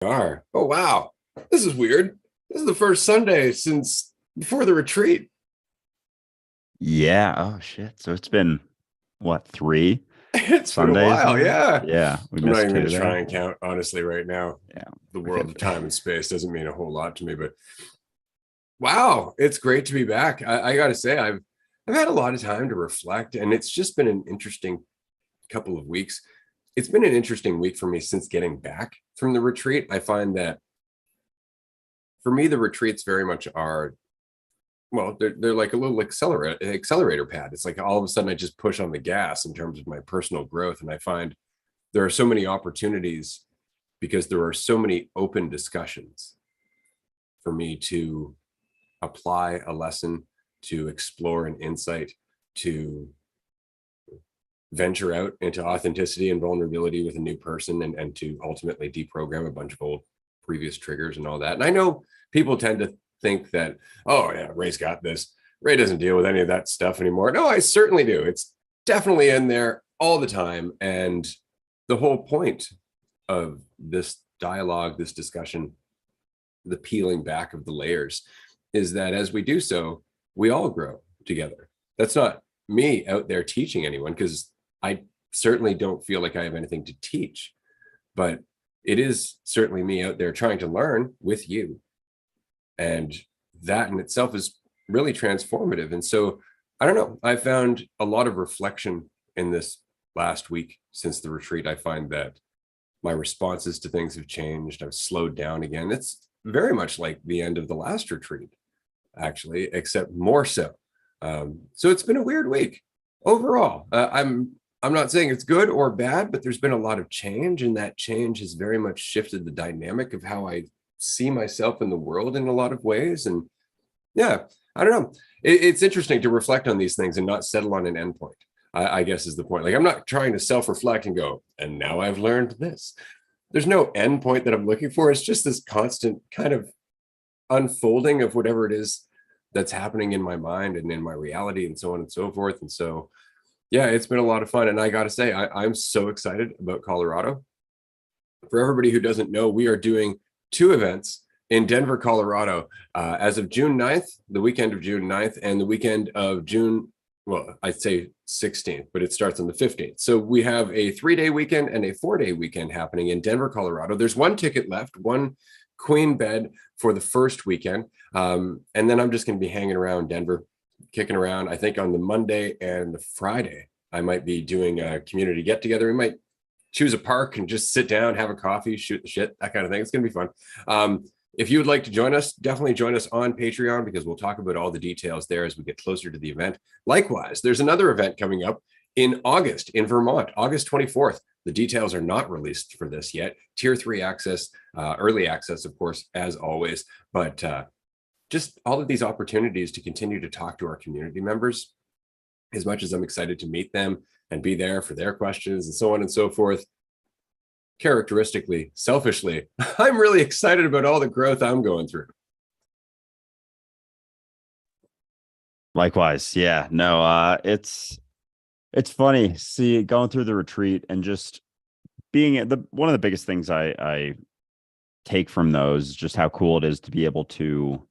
Are. Oh, wow. This is weird. This is the first Sunday since before the retreat. Yeah. Oh shit. So it's been what, three It's been a Sundays while. now? Yeah. Yeah, we I'm not missed even going two to try there. and count, honestly, right now. Yeah. The I world could of time and space doesn't mean a whole lot to me, but wow, it's great to be back. I got to say, I've had a lot of time to reflect, and it's just been an interesting couple of weeks. It's been an interesting week for me since getting back from the retreat. I find that for me, the retreats very much are, well, they're like a little accelerator pad. It's like all of a sudden I just push on the gas in terms of my personal growth. And I find there are so many opportunities because there are so many open discussions for me to apply a lesson, to explore an insight, to venture out into authenticity and vulnerability with a new person, and to ultimately deprogram a bunch of old previous triggers and all that. And I know people tend to think that, oh yeah, Ray's got this. Ray doesn't deal with any of that stuff anymore. No, I certainly do. It's definitely in there all the time. And the whole point of this dialogue, this discussion, the peeling back of the layers is that as we do so, we all grow together. That's not me out there teaching anyone, because I certainly don't feel like I have anything to teach, but it is certainly me out there trying to learn with you. And that in itself is really transformative. And so I don't know, I found a lot of reflection in this last week since the retreat. I find that my responses to things have changed. I've slowed down again. It's very much like the end of the last retreat, actually, except more so. So it's been a weird week overall. I'm not saying it's good or bad, but there's been a lot of change, and that change has very much shifted the dynamic of how I see myself in the world in a lot of ways. And yeah, I don't know. It's interesting to reflect on these things and not settle on an endpoint. I guess is the point. Like, I'm not trying to self-reflect and go, and now I've learned this. There's no endpoint that I'm looking for. It's just this constant kind of unfolding of whatever it is that's happening in my mind and in my reality and so on and so forth. And so, yeah, it's been a lot of fun. And I got to say, I'm so excited about Colorado. For everybody who doesn't know, we are doing two events in Denver, Colorado, as of June 9th, the weekend of June 9th, and the weekend of June, well, I'd say 16th, but it starts on the 15th. So we have a 3-day weekend and a 4-day weekend happening in Denver, Colorado. There's one ticket left, one queen bed for the first weekend. And then I'm just going to be hanging around Denver, kicking around. I think on the Monday and the Friday, I might be doing a community get together. We might choose a park and just sit down, have a coffee, shoot the shit, that kind of thing. It's going to be fun. If you would like to join us, definitely join us on Patreon, because we'll talk about all the details there as we get closer to the event. Likewise, there's another event coming up in August in Vermont, August 24th. The details are not released for this yet. Tier 3 access, early access, of course, as always. But just all of these opportunities to continue to talk to our community members, as much as I'm excited to meet them and be there for their questions and so on and so forth. Characteristically, selfishly, I'm really excited about all the growth I'm going through. Likewise. Yeah. No, it's funny see going through the retreat and just being the one of the biggest things I take from those is just how cool it is to be able to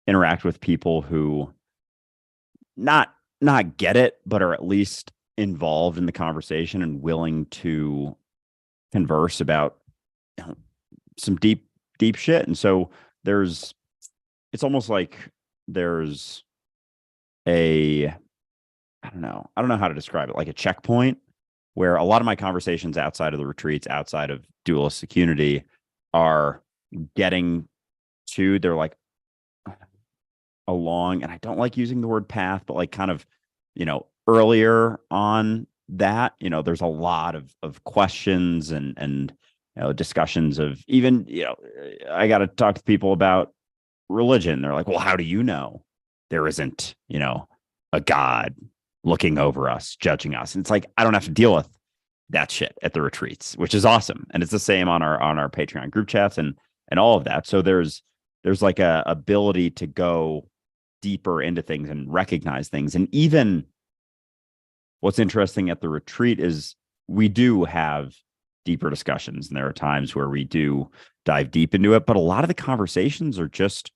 interact with people who not not get it, but are at least involved in the conversation and willing to converse about, you know, some deep shit. And so there's it's almost like there's a I don't know how to describe it, like a checkpoint where a lot of my conversations outside of the retreats, outside of Dualistic Unity, are getting to, they're like along, and I don't like using the word path, but like kind of, earlier on that, there's a lot of questions and discussions of even, I got to talk to people about religion. They're like, well, how do you know there isn't, a God looking over us, judging us? And it's like, I don't have to deal with that shit at the retreats, which is awesome. And it's the same on our Patreon group chats and all of that. So there's like a ability to go deeper into things and recognize things. And even what's interesting at the retreat is we do have deeper discussions, and there are times where we do dive deep into it, but a lot of the conversations are just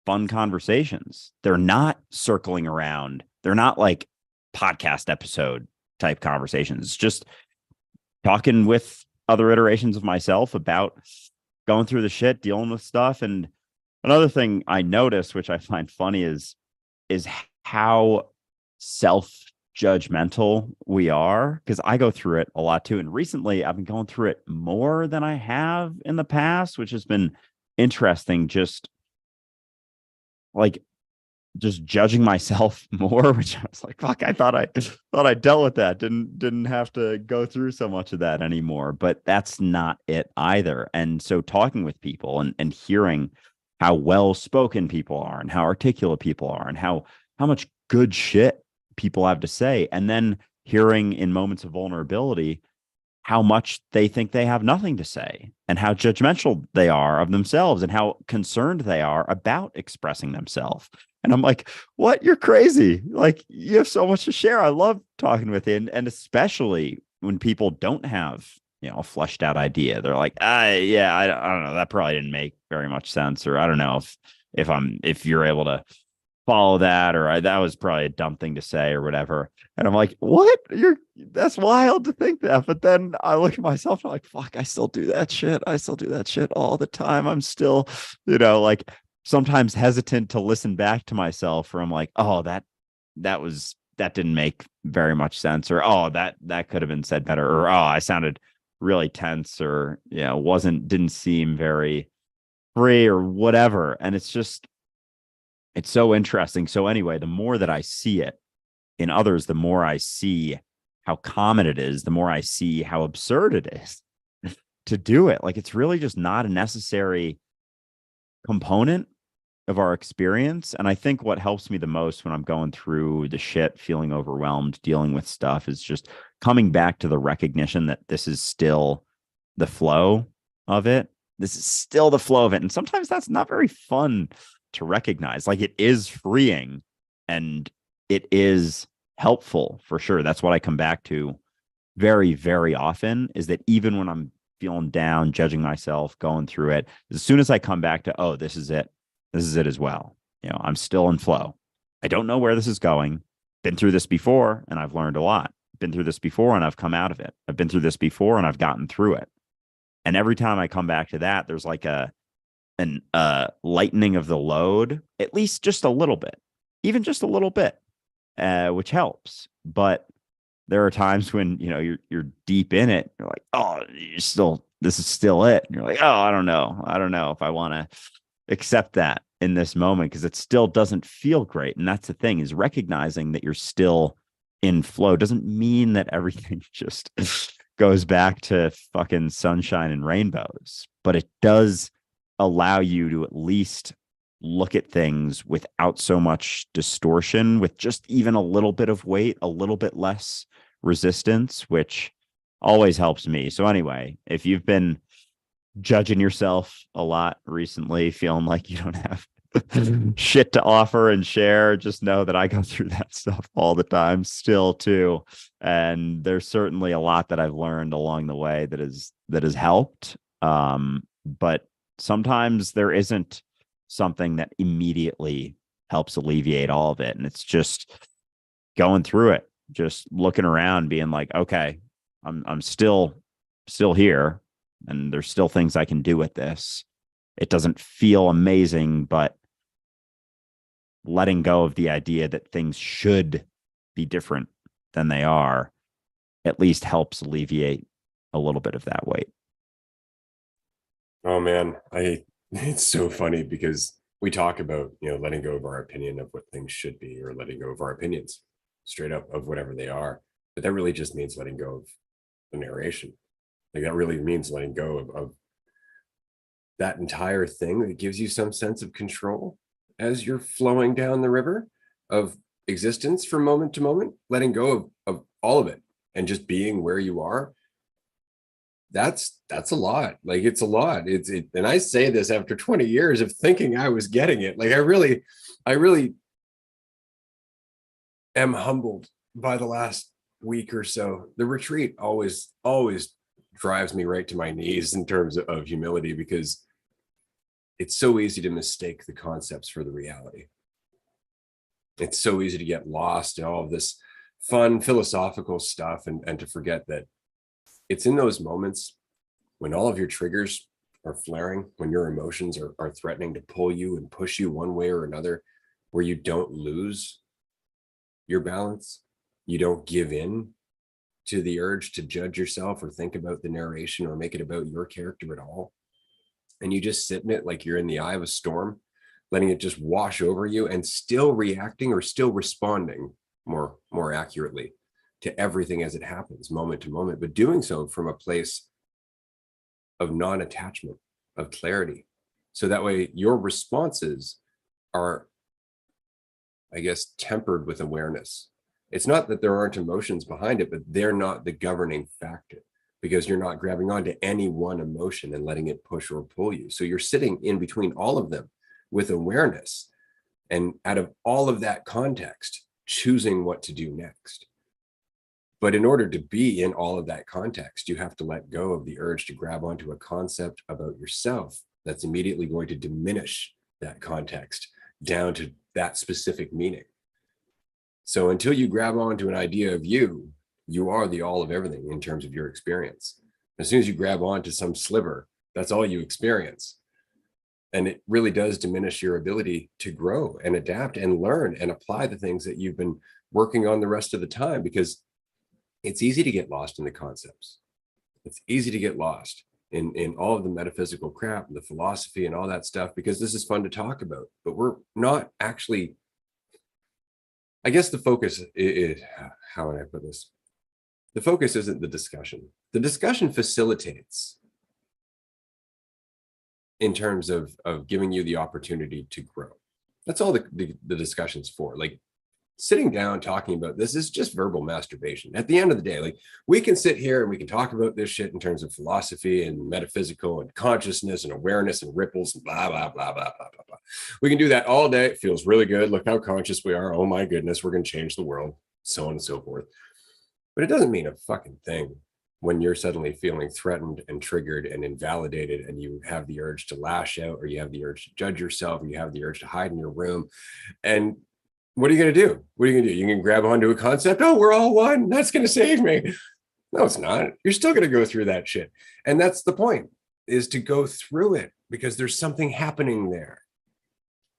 fun conversations. They're not circling around. They're not like podcast episode type conversations. It's just talking with other iterations of myself about going through the shit, dealing with stuff. And another thing I noticed, which I find funny, is how self-judgmental we are, because I go through it a lot too. And recently I've been going through it more than I have in the past, which has been interesting. Just judging myself more, which I was like, fuck, I thought I dealt with that. Didn't have to go through so much of that anymore. But that's not it either. And so talking with people and hearing how well spoken people are and how articulate people are and how much good shit people have to say, and then hearing in moments of vulnerability how much they think they have nothing to say and how judgmental they are of themselves and how concerned they are about expressing themselves. And I'm like, what? You're crazy. Like, you have so much to share. I love talking with you. And especially when people don't have, a fleshed out idea. They're like, yeah, I don't know. That probably didn't make very much sense. Or I don't know if you're able to follow that, or that was probably a dumb thing to say or whatever. And I'm like, what? That's wild to think that. But then I look at myself and I'm like, fuck, I still do that shit. I still do that shit all the time. I'm still, like sometimes hesitant to listen back to myself, or I'm like, oh, that didn't make very much sense, or oh, that could have been said better, or oh, I sounded really tense, or didn't seem very free or whatever. And it's so interesting. So anyway, the more that I see it in others, the more I see how common it is, the more I see how absurd it is to do it. Like, it's really just not a necessary component of our experience. And I think what helps me the most when I'm going through the shit, feeling overwhelmed, dealing with stuff, is just coming back to the recognition that this is still the flow of it. This is still the flow of it. And sometimes that's not very fun to recognize. Like, it is freeing and it is helpful for sure. That's what I come back to very, very often, is that even when I'm feeling down, judging myself, going through it, as soon as I come back to, oh, this is it as well. I'm still in flow. I don't know where this is going. Been through this before and I've learned a lot. Been through this before and I've come out of it. I've been through this before and I've gotten through it. And every time I come back to that, there's like an lightening of the load, at least just a little bit, even just a little bit, which helps. But there are times when, you're deep in it. You're like, oh, this is still it. And you're like, oh, I don't know if I want to accept that in this moment, because it still doesn't feel great. And that's the thing, is recognizing that you're still in flow doesn't mean that everything just goes back to fucking sunshine and rainbows, but it does allow you to at least look at things without so much distortion, with just even a little bit of weight, a little bit less resistance, which always helps me. So anyway, if you've been judging yourself a lot recently, feeling like you don't have shit to offer and share, just know that I go through that stuff all the time still too. And there's certainly a lot that I've learned along the way that has helped. But sometimes there isn't something that immediately helps alleviate all of it. And it's just going through it, just looking around, being like, okay, I'm still here, and there's still things I can do with this. It doesn't feel amazing, but letting go of the idea that things should be different than they are at least helps alleviate a little bit of that weight. Oh man, it's so funny because we talk about, letting go of our opinion of what things should be, or letting go of our opinions straight up of whatever they are. But that really just means letting go of the narration. Like, that really means letting go of that entire thing that gives you some sense of control as you're flowing down the river of existence from moment to moment, letting go of all of it and just being where you are. That's a lot. Like, it's a lot. And I say this after 20 years of thinking I was getting it. Like, I really am humbled by the last week or so. The retreat always drives me right to my knees in terms of humility, because it's so easy to mistake the concepts for the reality. It's so easy to get lost in all of this fun philosophical stuff and to forget that it's in those moments when all of your triggers are flaring, when your emotions are threatening to pull you and push you one way or another, where you don't lose your balance, you don't give in to the urge to judge yourself or think about the narration or make it about your character at all. And you just sit in it like you're in the eye of a storm, letting it just wash over you and still reacting or still responding more accurately to everything as it happens, moment to moment, but doing so from a place of non-attachment, of clarity. So that way your responses are, I guess, tempered with awareness. It's not that there aren't emotions behind it, but they're not the governing factor, because you're not grabbing onto any one emotion and letting it push or pull you. So you're sitting in between all of them with awareness. And out of all of that context, choosing what to do next. But in order to be in all of that context, you have to let go of the urge to grab onto a concept about yourself that's immediately going to diminish that context down to that specific meaning. So until you grab onto an idea of you, you are the all of everything in terms of your experience. As soon as you grab onto some sliver, that's all you experience. And it really does diminish your ability to grow and adapt and learn and apply the things that you've been working on the rest of the time, because it's easy to get lost in the concepts. It's easy to get lost in all of the metaphysical crap and the philosophy and all that stuff, because this is fun to talk about, but we're not actually, I guess the focus is, how would I put this? The focus isn't the discussion. The discussion facilitates in terms of giving you the opportunity to grow. That's all the discussion's for. Like, sitting down talking about this is just verbal masturbation. At the end of the day, like, we can sit here and we can talk about this shit in terms of philosophy and metaphysical and consciousness and awareness and ripples and blah, blah, blah, blah, blah, blah, blah. We can do that all day. It feels really good. Look how conscious we are. Oh my goodness, we're going to change the world, so on and so forth. But it doesn't mean a fucking thing when you're suddenly feeling threatened and triggered and invalidated, and you have the urge to lash out, or you have the urge to judge yourself, or you have the urge to hide in your room. And what are you going to do? What are you going to do? You can grab onto a concept. Oh, we're all one. That's going to save me. No, it's not. You're still going to go through that shit. And that's the point, is to go through it, because there's something happening there.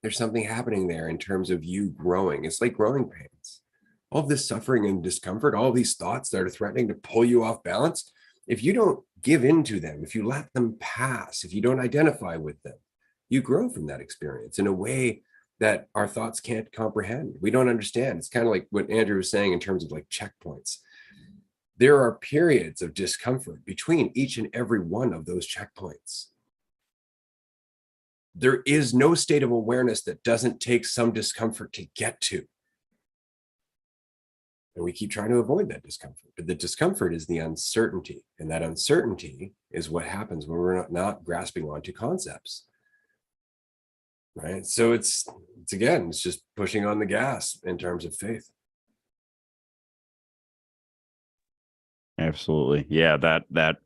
There's something happening there in terms of you growing. It's like growing pains. All of this suffering and discomfort, all these thoughts that are threatening to pull you off balance, if you don't give into them, if you let them pass, if you don't identify with them, you grow from that experience in a way that our thoughts can't comprehend. We don't understand. It's kind of like what Andrew was saying in terms of like checkpoints. There are periods of discomfort between each and every one of those checkpoints. There is no state of awareness that doesn't take some discomfort to get to. And we keep trying to avoid that discomfort. But the discomfort is the uncertainty. And that uncertainty is what happens when we're not grasping onto concepts. Right. So it's just pushing on the gas in terms of faith. Absolutely. Yeah, that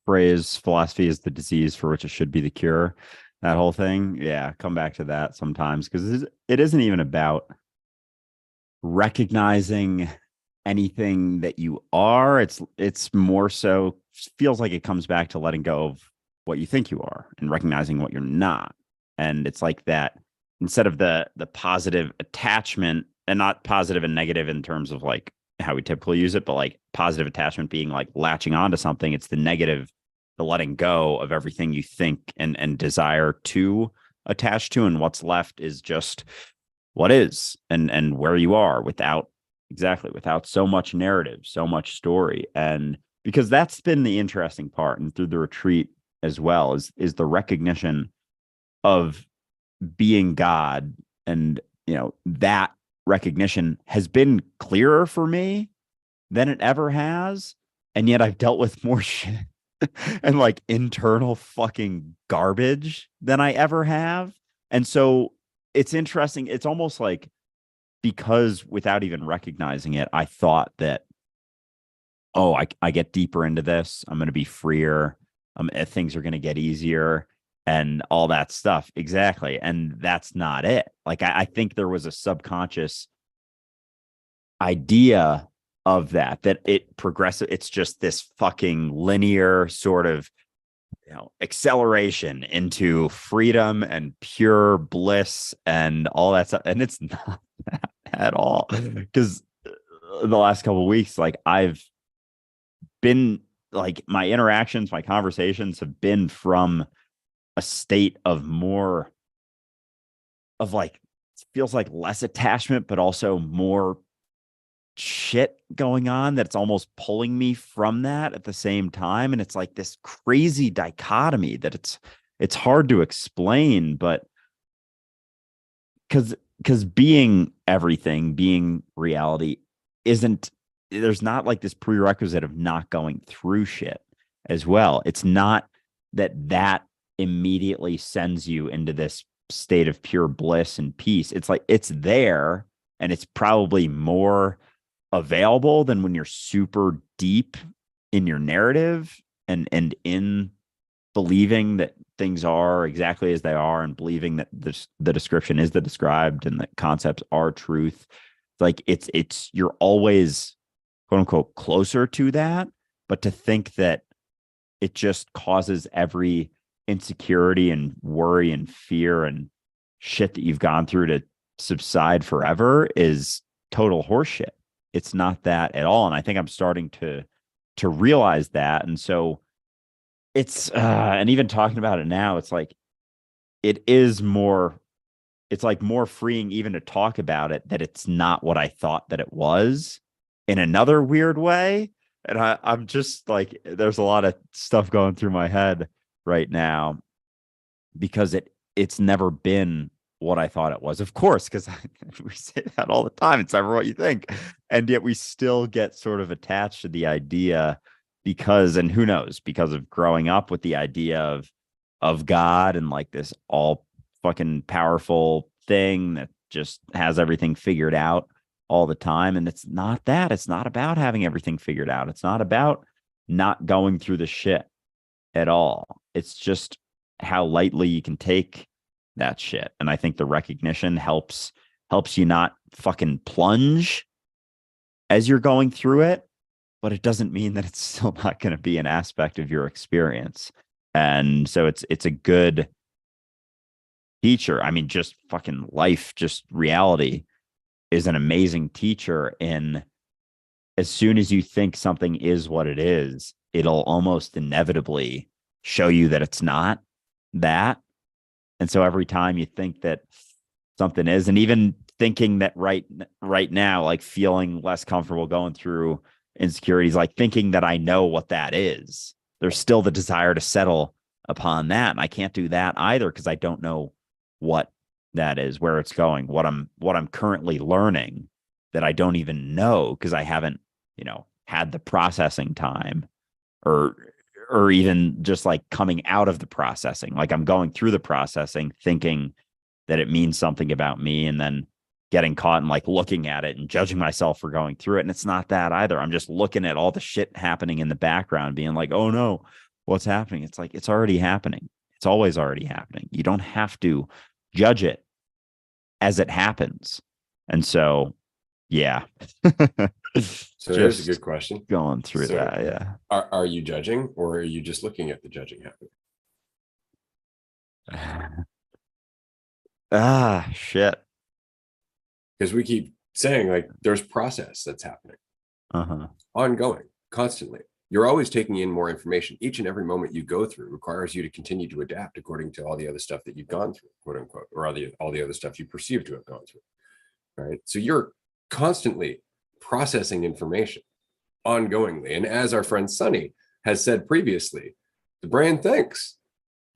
phrase, philosophy is the disease for which it should be the cure. That whole thing. Yeah, come back to that sometimes, because it isn't even about recognizing anything that you are. It's more so feels like it comes back to letting go of what you think you are and recognizing what you're not. And it's like that, instead of the positive attachment, and not positive and negative in terms of like how we typically use it, but like positive attachment being like latching onto something, it's the negative, the letting go of everything you think and desire to attach to, and what's left is just what is and where you are without so much narrative, so much story. And because that's been the interesting part, and through the retreat as well, is the recognition of being God. And that recognition has been clearer for me than it ever has, and yet I've dealt with more shit and like internal fucking garbage than I ever have. And so it's interesting. It's almost like, because without even recognizing it, I thought that oh, I get deeper into this, I'm going to be freer. Things are going to get easier and all that stuff. Exactly. And that's not it. Like, I think there was a subconscious idea of that it progressive. It's just this fucking linear sort of, acceleration into freedom and pure bliss and all that stuff. And it's not that at all. Because the last couple of weeks, like, I've been, like, my interactions, my conversations have been from a state of more of, like, feels like less attachment, but also more shit going on that's almost pulling me from that at the same time. And it's like this crazy dichotomy that it's hard to explain, but because being everything, being reality, isn't, there's not like this prerequisite of not going through shit as well. It's not that immediately sends you into this state of pure bliss and peace. It's like it's there, and it's probably more available than when you're super deep in your narrative and in believing that things are exactly as they are, and believing that the description is the described and that concepts are truth. Like, it's you're always, quote unquote, closer to that. But to think that it just causes every insecurity and worry and fear and shit that you've gone through to subside forever is total horseshit. It's not that at all. And I think I'm starting to realize that. And so it's and even talking about it now, it's like it is more, it's like more freeing even to talk about it, that it's not what I thought that it was, in another weird way. And I'm just like, there's a lot of stuff going through my head right now, because it's never been what I thought it was. Of course, because we say that all the time. It's never what you think. And yet we still get sort of attached to the idea because, and who knows, because of growing up with the idea of God and like this all fucking powerful thing that just has everything figured out all the time. And it's not that. It's not about having everything figured out. It's not about not going through the shit at all. It's just how lightly you can take that shit. And I think the recognition helps you not fucking plunge as you're going through it, but it doesn't mean that it's still not going to be an aspect of your experience. And so it's a good teacher. I mean, just fucking life, just reality is an amazing teacher. In as soon as you think something is what it is, it'll almost inevitably show you that it's not that. And so every time you think that something is, and even thinking that right now, like feeling less comfortable going through insecurities, like thinking that I know what that is, there's still the desire to settle upon that. And I can't do that either, because I don't know what that is, where it's going, what I'm currently learning that I don't even know, because I haven't, had the processing time, or even just like coming out of the processing. Like, I'm going through the processing thinking that it means something about me, and then getting caught and like looking at it and judging myself for going through it. And it's not that either. I'm just looking at all the shit happening in the background, being like, oh no, what's happening? It's like, it's already happening. It's always already happening. You don't have to judge it as it happens. And so, yeah. So there's a good question. Going through that. Yeah. Are you judging, or are you just looking at the judging happening? Shit. Because we keep saying, like, there's process that's happening, ongoing, constantly. You're always taking in more information. Each and every moment you go through requires you to continue to adapt according to all the other stuff that you've gone through, quote unquote, or all the other stuff you perceive to have gone through, right? So you're constantly processing information ongoingly. And as our friend Sunny has said previously, the brain thinks.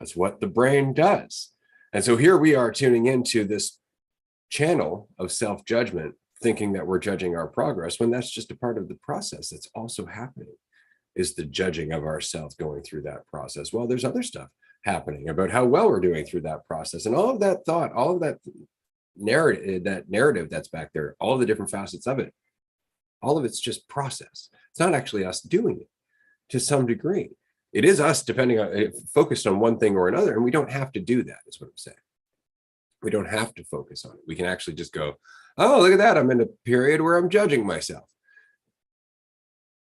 That's what the brain does. And so here we are tuning into this channel of self-judgment, thinking that we're judging our progress, when that's just a part of the process that's also happening, is the judging of ourselves going through that process. Well, there's other stuff happening about how well we're doing through that process, and all of that thought, all of that narrative that's back there, all the different facets of it All of it's just process. It's not actually us doing it to some degree. It is us depending on focused on one thing or another. And we don't have to do that, is what I'm saying. We don't have to focus on it. We can actually just go, oh, look at that. I'm in a period where I'm judging myself.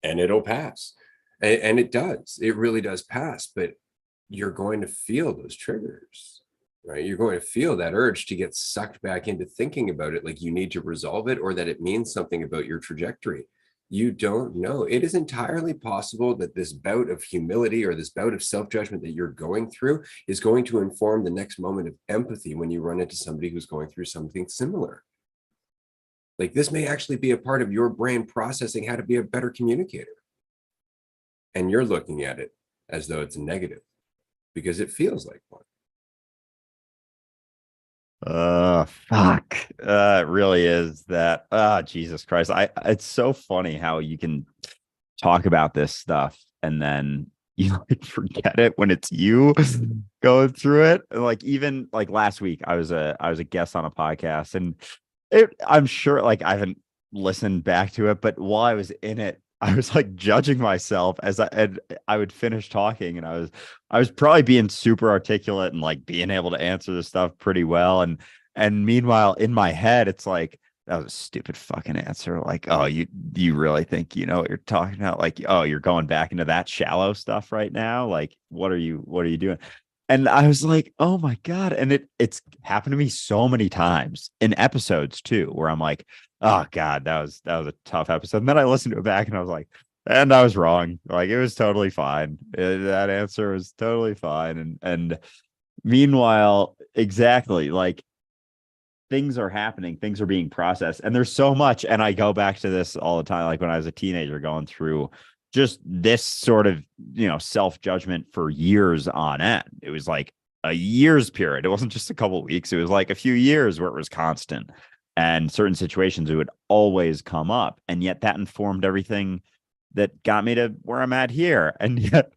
And it'll pass. And it does. It really does pass. But you're going to feel those triggers, right? You're going to feel that urge to get sucked back into thinking about it like you need to resolve it, or that it means something about your trajectory. You don't know. It is entirely possible that this bout of humility or this bout of self-judgment that you're going through is going to inform the next moment of empathy when you run into somebody who's going through something similar. Like, this may actually be a part of your brain processing how to be a better communicator. And you're looking at it as though it's negative because it feels like one. Fuck. It really is that. Jesus Christ. It's so funny how you can talk about this stuff and then you like forget it when it's you going through it. Like, even like last week, I was a guest on a podcast, and I'm sure, like, I haven't listened back to it, but while I was in it, I was like judging myself as I would finish talking, and I was probably being super articulate and like being able to answer this stuff pretty well. And meanwhile, in my head, it's like, that was a stupid fucking answer. Like, oh, you really think you know what you're talking about? Like, oh, you're going back into that shallow stuff right now? Like, what are you doing? And I was like, oh my God. And it's happened to me so many times in episodes too, where I'm like, oh God, that was a tough episode. And then I listened to it back and I was like, and I was wrong. Like, it was totally fine. That answer was totally fine. And meanwhile, exactly, like, things are happening, things are being processed, and there's so much. And I go back to this all the time, like when I was a teenager going through just this sort of, self-judgment for years on end. It was like a year's period. It wasn't just a couple of weeks. It was like a few years where it was constant, and certain situations it would always come up. And yet that informed everything that got me to where I'm at here. And yet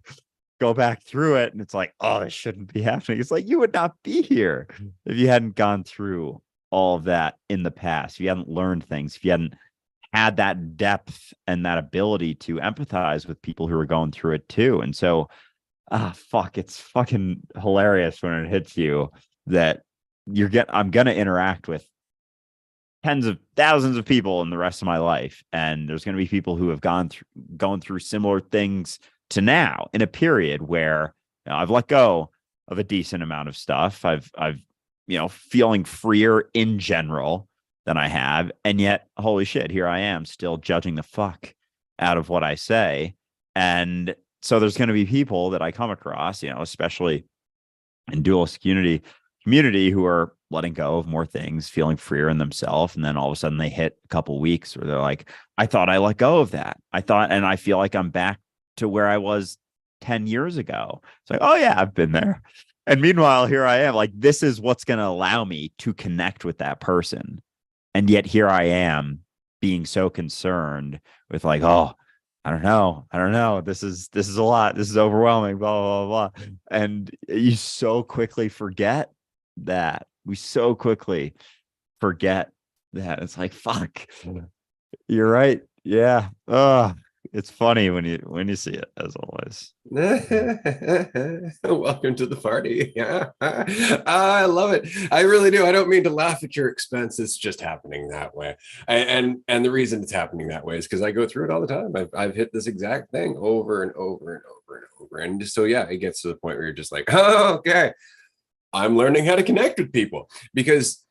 go back through it and it's like, oh, it shouldn't be happening. It's like, you would not be here if you hadn't gone through all of that in the past, if you hadn't learned things, if you hadn't had that depth and that ability to empathize with people who are going through it too. And so, fuck, it's fucking hilarious when it hits you that I'm going to interact with tens of thousands of people in the rest of my life. And there's going to be people who have going through similar things to now, in a period where I've let go of a decent amount of stuff. I've feeling freer in general than I have. And yet, holy shit, here I am still judging the fuck out of what I say. And so there's going to be people that I come across, especially in Dualistic Unity community, who are letting go of more things, feeling freer in themselves. And then all of a sudden they hit a couple weeks where they're like, I thought I let go of that. And I feel like I'm back to where I was 10 years ago. It's like, oh yeah, I've been there. And meanwhile, here I am, like, this is what's going to allow me to connect with that person. And yet here I am being so concerned with, like, oh, I don't know. This is a lot. This is overwhelming, blah, blah, blah. And you so quickly forget that. We so quickly forget that. It's like, fuck, you're right. Yeah. It's funny when you see it, as always. Welcome to the party. Yeah. I love it. I really do. I don't mean to laugh at your expense. It's just happening that way. And the reason it's happening that way is because I go through it all the time. I've hit this exact thing over and over and over and over. And just, so yeah, it gets to the point where you're just like, oh, okay, I'm learning how to connect with people, because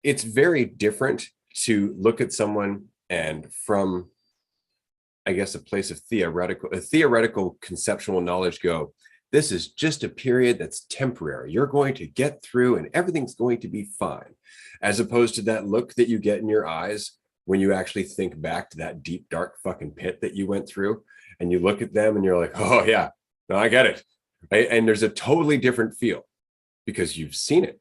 it's very different to look at someone and from, I guess, a place of theoretical conceptual knowledge, go, this is just a period that's temporary. You're going to get through and everything's going to be fine. As opposed to that look that you get in your eyes when you actually think back to that deep, dark fucking pit that you went through, and you look at them and you're like, oh yeah, no, I get it. Right? And there's a totally different feel because you've seen it.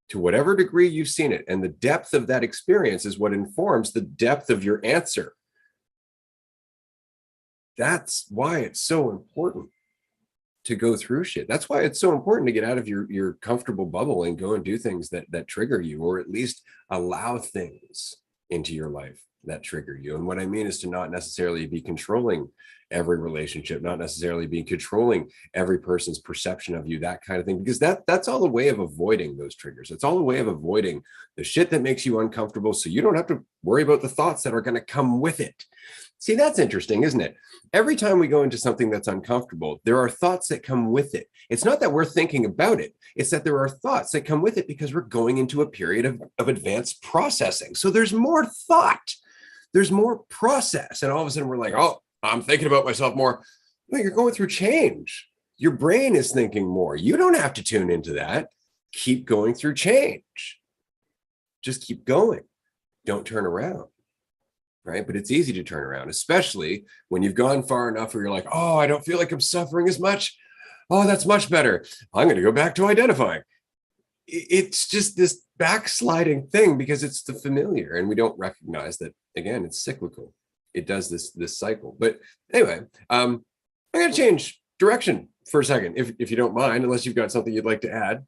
To whatever degree you've seen it. And the depth of that experience is what informs the depth of your answer. That's why it's so important to go through shit. That's why it's so important to get out of your comfortable bubble and go and do things that trigger you, or at least allow things into your life that trigger you. And what I mean is to not necessarily be controlling every relationship, not necessarily be controlling every person's perception of you, that kind of thing, because that's all a way of avoiding those triggers. It's all a way of avoiding the shit that makes you uncomfortable, so you don't have to worry about the thoughts that are going to come with it. See, that's interesting, isn't it? Every time we go into something that's uncomfortable, there are thoughts that come with it. It's not that we're thinking about it. It's that there are thoughts that come with it because we're going into a period of advanced processing. So there's more thought, there's more process. And all of a sudden we're like, oh, I'm thinking about myself more. No, you're going through change. Your brain is thinking more. You don't have to tune into that. Keep going through change. Just keep going. Don't turn around. Right? But it's easy to turn around, especially when you've gone far enough where you're like, oh, I don't feel like I'm suffering as much. Oh, that's much better. I'm going to go back to identifying. It's just this backsliding thing because it's the familiar, and we don't recognize that, again, it's cyclical. It does this cycle. But anyway, I'm going to change direction for a second, if you don't mind, unless you've got something you'd like to add.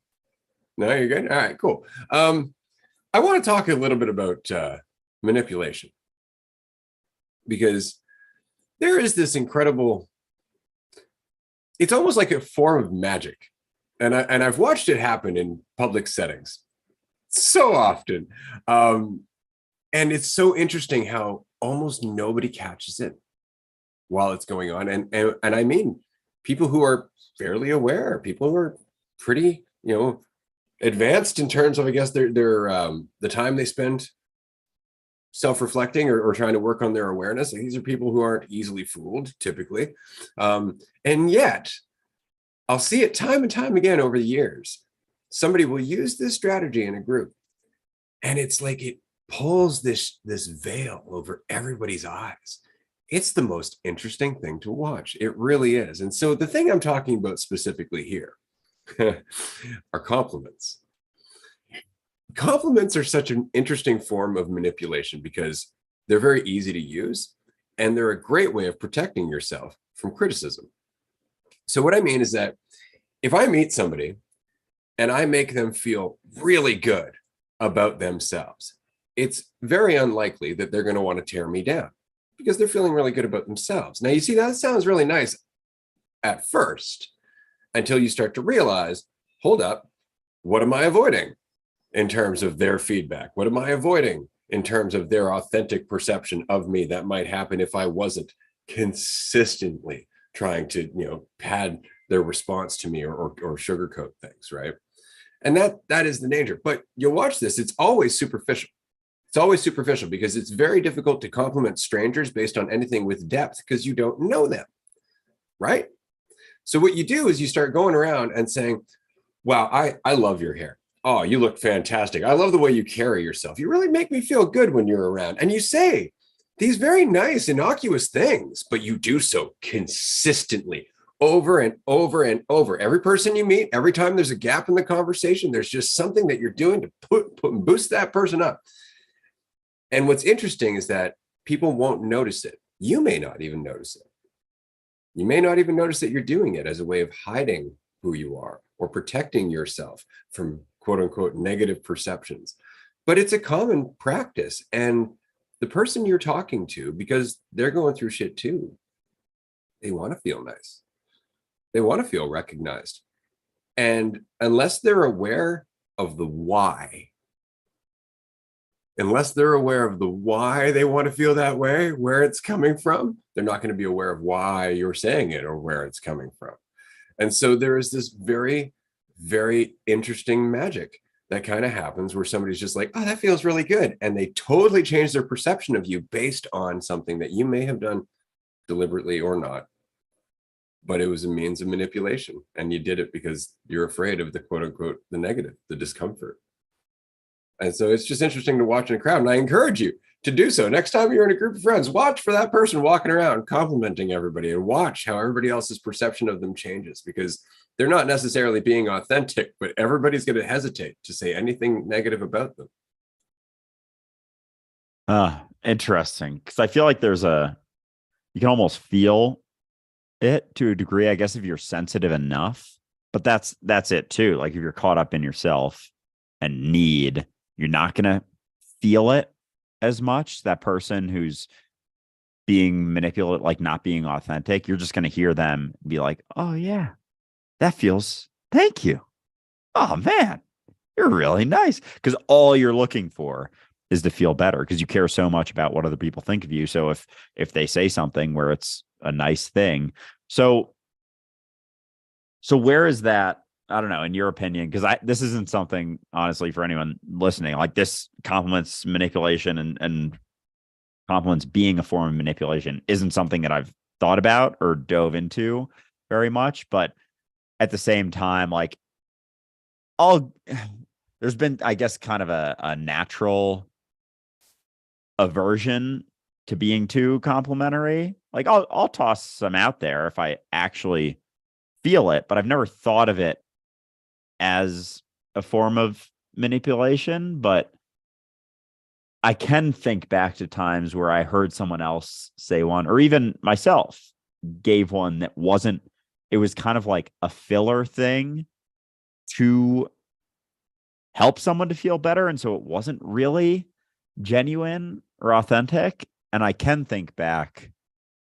No, you're good. All right, cool. I want to talk a little bit about manipulation, because there is this incredible, it's almost like a form of magic. And I've watched it happen in public settings so often. And it's so interesting how almost nobody catches it while it's going on. And I mean, people who are fairly aware, people who are pretty, advanced in terms of, I guess, their the time they spend self-reflecting or trying to work on their awareness. Like, these are people who aren't easily fooled, typically. And yet, I'll see it time and time again over the years. Somebody will use this strategy in a group, and it's like it pulls this veil over everybody's eyes. It's the most interesting thing to watch. It really is. And so the thing I'm talking about specifically here are compliments. Compliments are such an interesting form of manipulation because they're very easy to use, and they're a great way of protecting yourself from criticism. So what I mean is that if I meet somebody and I make them feel really good about themselves, it's very unlikely that they're going to want to tear me down because they're feeling really good about themselves. Now, you see, that sounds really nice at first until you start to realize, hold up, what am I avoiding in terms of their feedback? What am I avoiding in terms of their authentic perception of me that might happen if I wasn't consistently trying to, pad their response to me or sugarcoat things, right? And that is the danger. But you'll watch this, it's always superficial. It's always superficial because it's very difficult to compliment strangers based on anything with depth because you don't know them, right? So what you do is you start going around and saying, wow, I love your hair. Oh, you look fantastic. I love the way you carry yourself. You really make me feel good when you're around. And you say these very nice, innocuous things, but you do so consistently over and over and over. Every person you meet, every time there's a gap in the conversation, there's just something that you're doing to put boost that person up. And what's interesting is that people won't notice it. You may not even notice it. You may not even notice that you're doing it as a way of hiding who you are or protecting yourself from quote unquote negative perceptions. But it's a common practice. And the person you're talking to, because they're going through shit too, they want to feel nice. They want to feel recognized. And unless they're aware of the why, they want to feel that way, where it's coming from, they're not going to be aware of why you're saying it or where it's coming from. And so there is this very, very interesting magic that kind of happens where somebody's just like, oh, that feels really good. And they totally change their perception of you based on something that you may have done deliberately or not. But it was a means of manipulation. And you did it because you're afraid of the quote unquote, the negative, the discomfort. And so it's just interesting to watch in a crowd. And I encourage you to do so. Next time you're in a group of friends, watch for that person walking around complimenting everybody and watch how everybody else's perception of them changes, because they're not necessarily being authentic, but everybody's going to hesitate to say anything negative about them. Interesting. Because I feel like you can almost feel it to a degree, I guess, if you're sensitive enough, but that's it too. Like if you're caught up in yourself and you're not going to feel it. as much, that person who's being manipulated, like not being authentic, you're just going to hear them be like, oh, yeah, thank you. Oh, man, you're really nice. Because all you're looking for is to feel better because you care so much about what other people think of you. So if they say something where it's a nice thing, so where is that? I don't know, in your opinion, because this isn't something, honestly, for anyone listening, like this compliments manipulation and compliments being a form of manipulation isn't something that I've thought about or dove into very much. But at the same time, like there's been, I guess, kind of a natural aversion to being too complimentary. Like I'll toss some out there if I actually feel it, but I've never thought of it as a form of manipulation. But I can think back to times where I heard someone else say one, or even myself gave one that wasn't, it was kind of like a filler thing to help someone to feel better. And so it wasn't really genuine or authentic. And I can think back,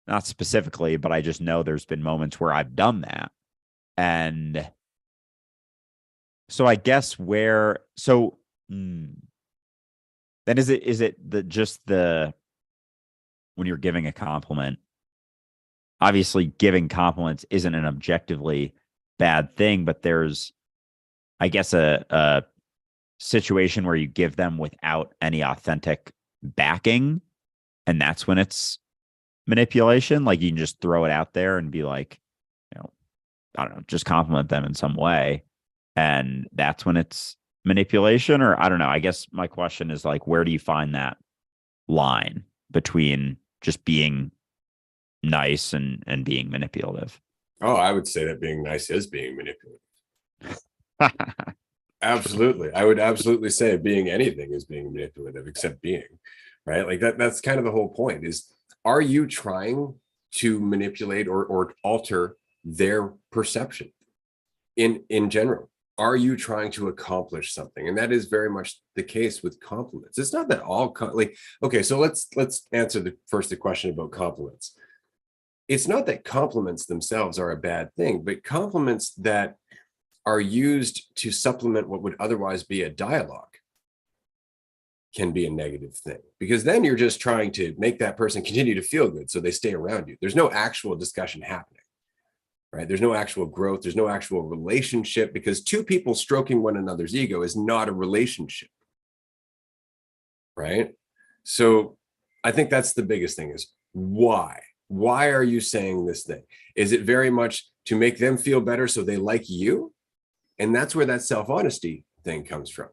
not specifically, but I just know there's been moments where I've done that. And so I guess then is it when you're giving a compliment, obviously giving compliments isn't an objectively bad thing, but there's, I guess, a situation where you give them without any authentic backing, and that's when it's manipulation. Like you can just throw it out there and be like, I don't know, just compliment them in some way, and that's when it's manipulation. Or I don't know. I guess my question is like, where do you find that line between just being nice and being manipulative? Oh, I would say that being nice is being manipulative. Absolutely. I would absolutely say being anything is being manipulative except being, right? Like that's kind of the whole point is, are you trying to manipulate or alter their perception in general? Are you trying to accomplish something? And that is very much the case with compliments. It's not that okay, so let's answer the question about compliments. It's not that compliments themselves are a bad thing, but compliments that are used to supplement what would otherwise be a dialogue can be a negative thing, because then you're just trying to make that person continue to feel good so they stay around you. There's no actual discussion happening, right? There's no actual growth. There's no actual relationship, because two people stroking one another's ego is not a relationship, right? So I think that's the biggest thing is why? Why are you saying this thing? Is it very much to make them feel better so they like you? And that's where that self-honesty thing comes from.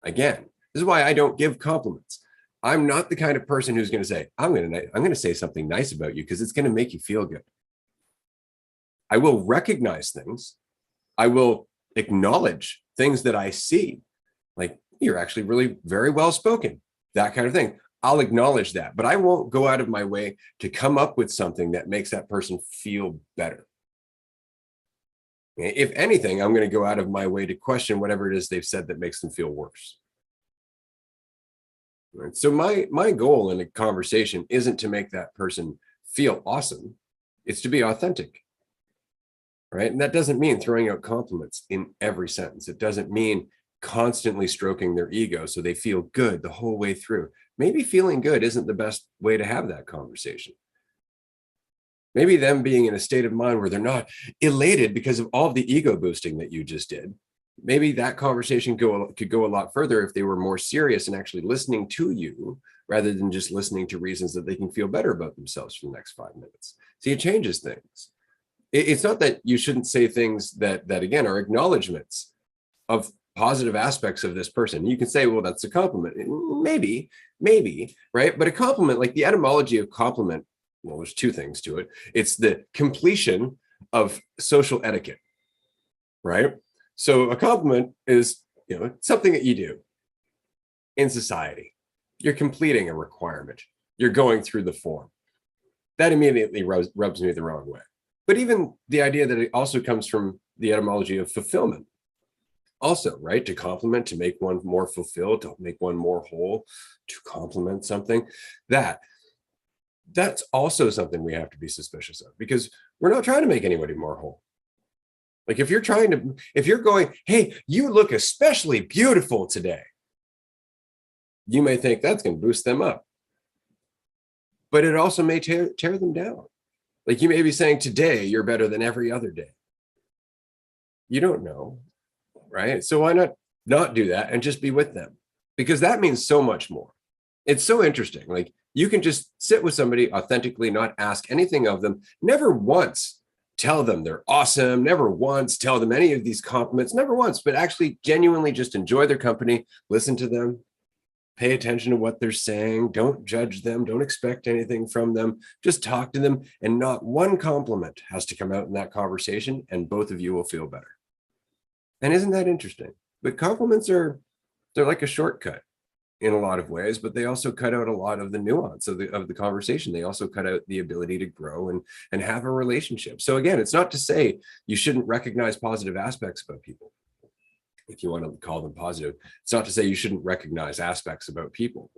Again, this is why I don't give compliments. I'm not the kind of person who's going to say, I'm going to say something nice about you because it's going to make you feel good. I will recognize things. I will acknowledge things that I see, like you're actually really very well spoken, that kind of thing. I'll acknowledge that, but I won't go out of my way to come up with something that makes that person feel better. If anything, I'm going to go out of my way to question whatever it is they've said that makes them feel worse. Right? So my goal in a conversation isn't to make that person feel awesome. It's to be authentic. Right? And that doesn't mean throwing out compliments in every sentence. It doesn't mean constantly stroking their ego so they feel good the whole way through. Maybe feeling good isn't the best way to have that conversation. Maybe them being in a state of mind where they're not elated because of all of the ego boosting that you just did. Maybe that conversation could go a lot further if they were more serious and actually listening to you rather than just listening to reasons that they can feel better about themselves for the next 5 minutes. See, it changes things. It's not that you shouldn't say things that again are acknowledgments of positive aspects of this person. You can say, well, that's a compliment. Maybe, right? But a compliment, like the etymology of compliment, well, there's two things to it. It's the completion of social etiquette, right? So a compliment is, something that you do in society. You're completing a requirement. You're going through the form. That immediately rubs me the wrong way. But even the idea that it also comes from the etymology of fulfillment, also, right? To compliment, to make one more fulfilled, to make one more whole, to compliment something. That's also something we have to be suspicious of, because we're not trying to make anybody more whole. Like if you're going, hey, you look especially beautiful today, you may think that's going to boost them up, but it also may tear them down. Like you may be saying today you're better than every other day. You don't know, right? So why not do that and just be with them? Because that means so much more. It's so interesting. Like you can just sit with somebody authentically, not ask anything of them, never once tell them they're awesome, never once tell them any of these compliments, never once, but actually genuinely just enjoy their company, listen to them, pay attention to what they're saying, don't judge them, don't expect anything from them, just talk to them, and not one compliment has to come out in that conversation, and both of you will feel better. And isn't that interesting? But compliments they're like a shortcut in a lot of ways, but they also cut out a lot of the nuance of the conversation. They also cut out the ability to grow and have a relationship. So again, it's not to say you shouldn't recognize positive aspects about people, if you want to call them positive. It's not to say you shouldn't recognize aspects about people.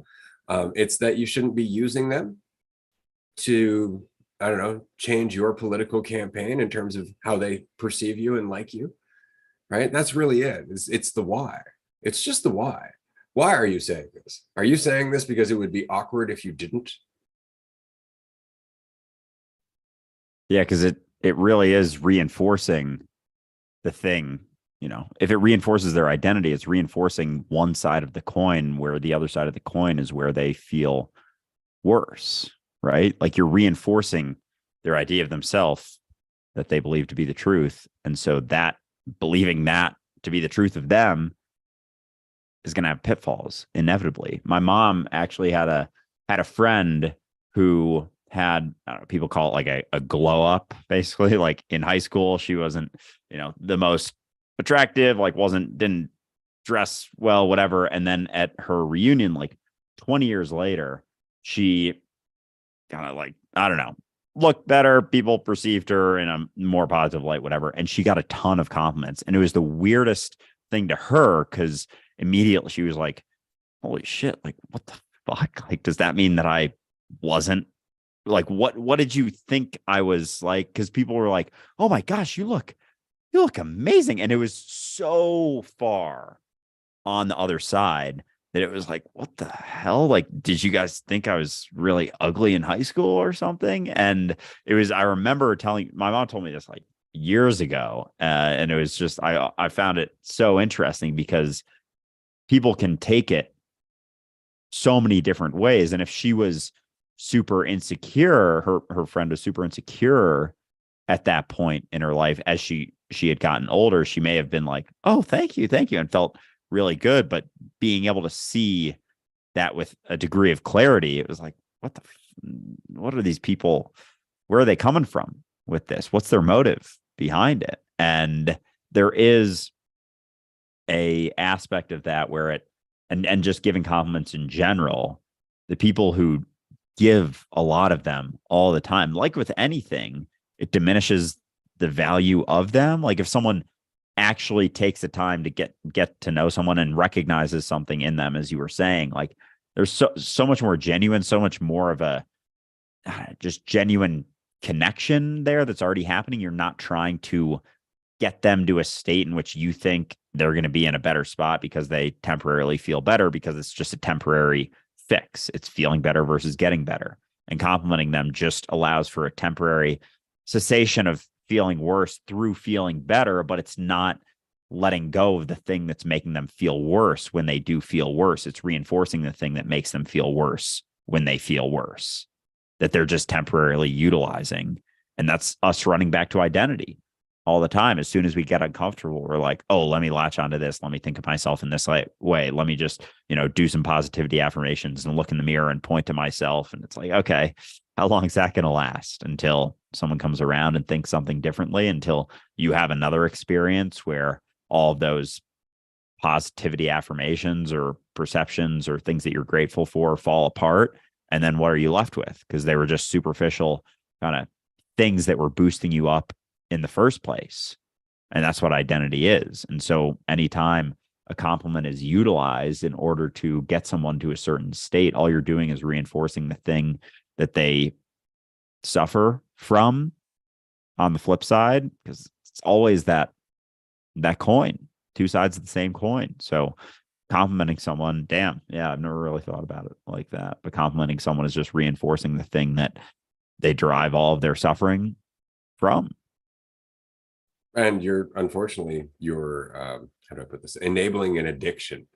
It's that you shouldn't be using them to, I don't know, change your political campaign in terms of how they perceive you and like you, right? That's really it. It's the why. It's just the why. Why are you saying this? Are you saying this because it would be awkward if you didn't? Yeah, because it really is reinforcing the thing. You know, if it reinforces their identity, it's reinforcing one side of the coin, where the other side of the coin is where they feel worse, right? Like you're reinforcing their idea of themselves that they believe to be the truth. And so that believing that to be the truth of them is going to have pitfalls inevitably. My mom actually had a friend who had, I don't know, people call it like a glow up, basically. Like in high school, she wasn't, the most attractive, like didn't dress well, whatever. And then at her reunion, like 20 years later, she kind of like, I don't know, looked better. People perceived her in a more positive light, whatever. And she got a ton of compliments. And it was the weirdest thing to her, because immediately she was like, holy shit, like what the fuck? Like, does that mean that I wasn't like, what did you think I was like? Because people were like, oh my gosh, you look amazing. And it was so far on the other side that it was like, what the hell? Like, did you guys think I was really ugly in high school or something? And I remember my mom told me this like years ago. And it was just, I found it so interesting, because people can take it so many different ways. And if she was super insecure, her friend was super insecure at that point in her life, as she had gotten older, she may have been like, oh, thank you, and felt really good. But being able to see that with a degree of clarity, it was like, what are these people? Where are they coming from with this? What's their motive behind it? And there is a aspect of that where and just giving compliments in general, the people who give a lot of them all the time, like with anything, it diminishes the value of them. Like if someone actually takes the time to get to know someone and recognizes something in them, as you were saying, like there's so much more genuine, so much more of a just genuine connection there that's already happening. You're not trying to get them to a state in which you think they're going to be in a better spot because they temporarily feel better, because it's just a temporary fix. It's feeling better versus getting better. And complimenting them just allows for a temporary cessation of feeling worse through feeling better, but it's not letting go of the thing that's making them feel worse when they do feel worse. It's reinforcing the thing that makes them feel worse when they feel worse, that they're just temporarily utilizing. And that's us running back to identity all the time. As soon as we get uncomfortable, we're like, oh, let me latch onto this. Let me think of myself in this way. Let me just, do some positivity affirmations and look in the mirror and point to myself. And it's like, okay, how long is that going to last until someone comes around and thinks something differently, until you have another experience where all of those positivity affirmations or perceptions or things that you're grateful for fall apart? And then what are you left with? Because they were just superficial kind of things that were boosting you up in the first place. And that's what identity is. And so anytime a compliment is utilized in order to get someone to a certain state, all you're doing is reinforcing the thing that they suffer from on the flip side, because it's always that coin, two sides of the same coin. So complimenting someone, damn, yeah, I've never really thought about it like that. But complimenting someone is just reinforcing the thing that they derive all of their suffering from. And you're how do I put this, enabling an addiction,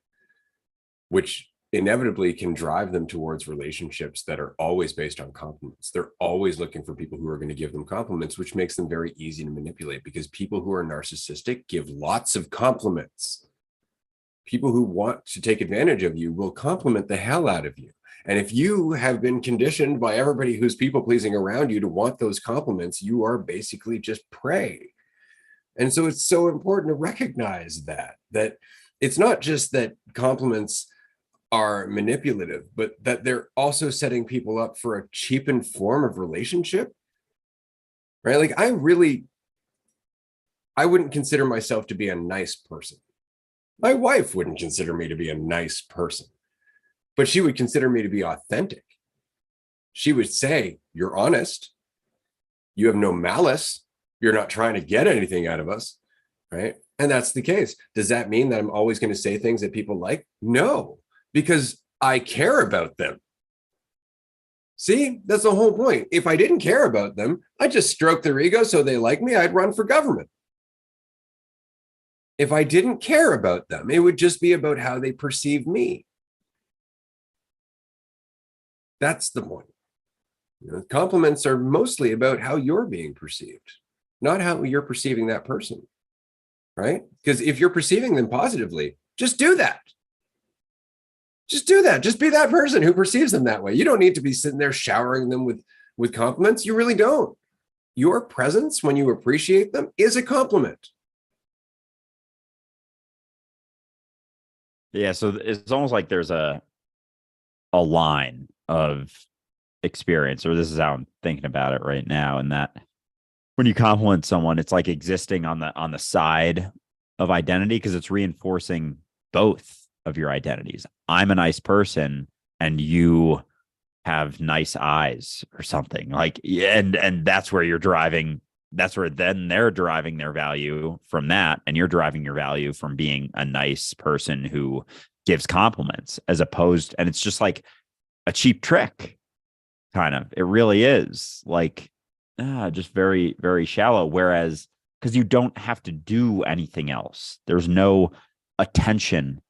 which inevitably can drive them towards relationships that are always based on compliments. They're always looking for people who are going to give them compliments, which makes them very easy to manipulate, because people who are narcissistic give lots of compliments. People who want to take advantage of you will compliment the hell out of you. And if you have been conditioned by everybody who's people pleasing around you to want those compliments, you are basically just prey. And so it's so important to recognize that it's not just that compliments are manipulative, but that they're also setting people up for a cheapened form of relationship, right? Like I wouldn't consider myself to be a nice person. My wife wouldn't consider me to be a nice person, but she would consider me to be authentic. She would say, you're honest. You have no malice. You're not trying to get anything out of us, right? And that's the case. Does that mean that I'm always going to say things that people like? No, because I care about them. See, that's the whole point. If I didn't care about them, I'd just stroke their ego so they like me. I'd run for government. If I didn't care about them, it would just be about how they perceive me. That's the point. Compliments are mostly about how you're being perceived, not how you're perceiving that person, right? Because if you're perceiving them positively, just do that. Just do that. Just be that person who perceives them that way. You don't need to be sitting there showering them with compliments. You really don't. Your presence, when you appreciate them, is a compliment. Yeah, so it's almost like there's a line of experience, or this is how I'm thinking about it right now, and that when you compliment someone, it's like existing on the side of identity, because it's reinforcing both of your identities. I'm a nice person and you have nice eyes or something, like, and that's where you're driving. That's where then they're deriving their value from that, and you're deriving your value from being a nice person who gives compliments, as opposed, and it's just like a cheap trick, kind of. It really is like just very, very shallow. Whereas, because you don't have to do anything else, there's no attention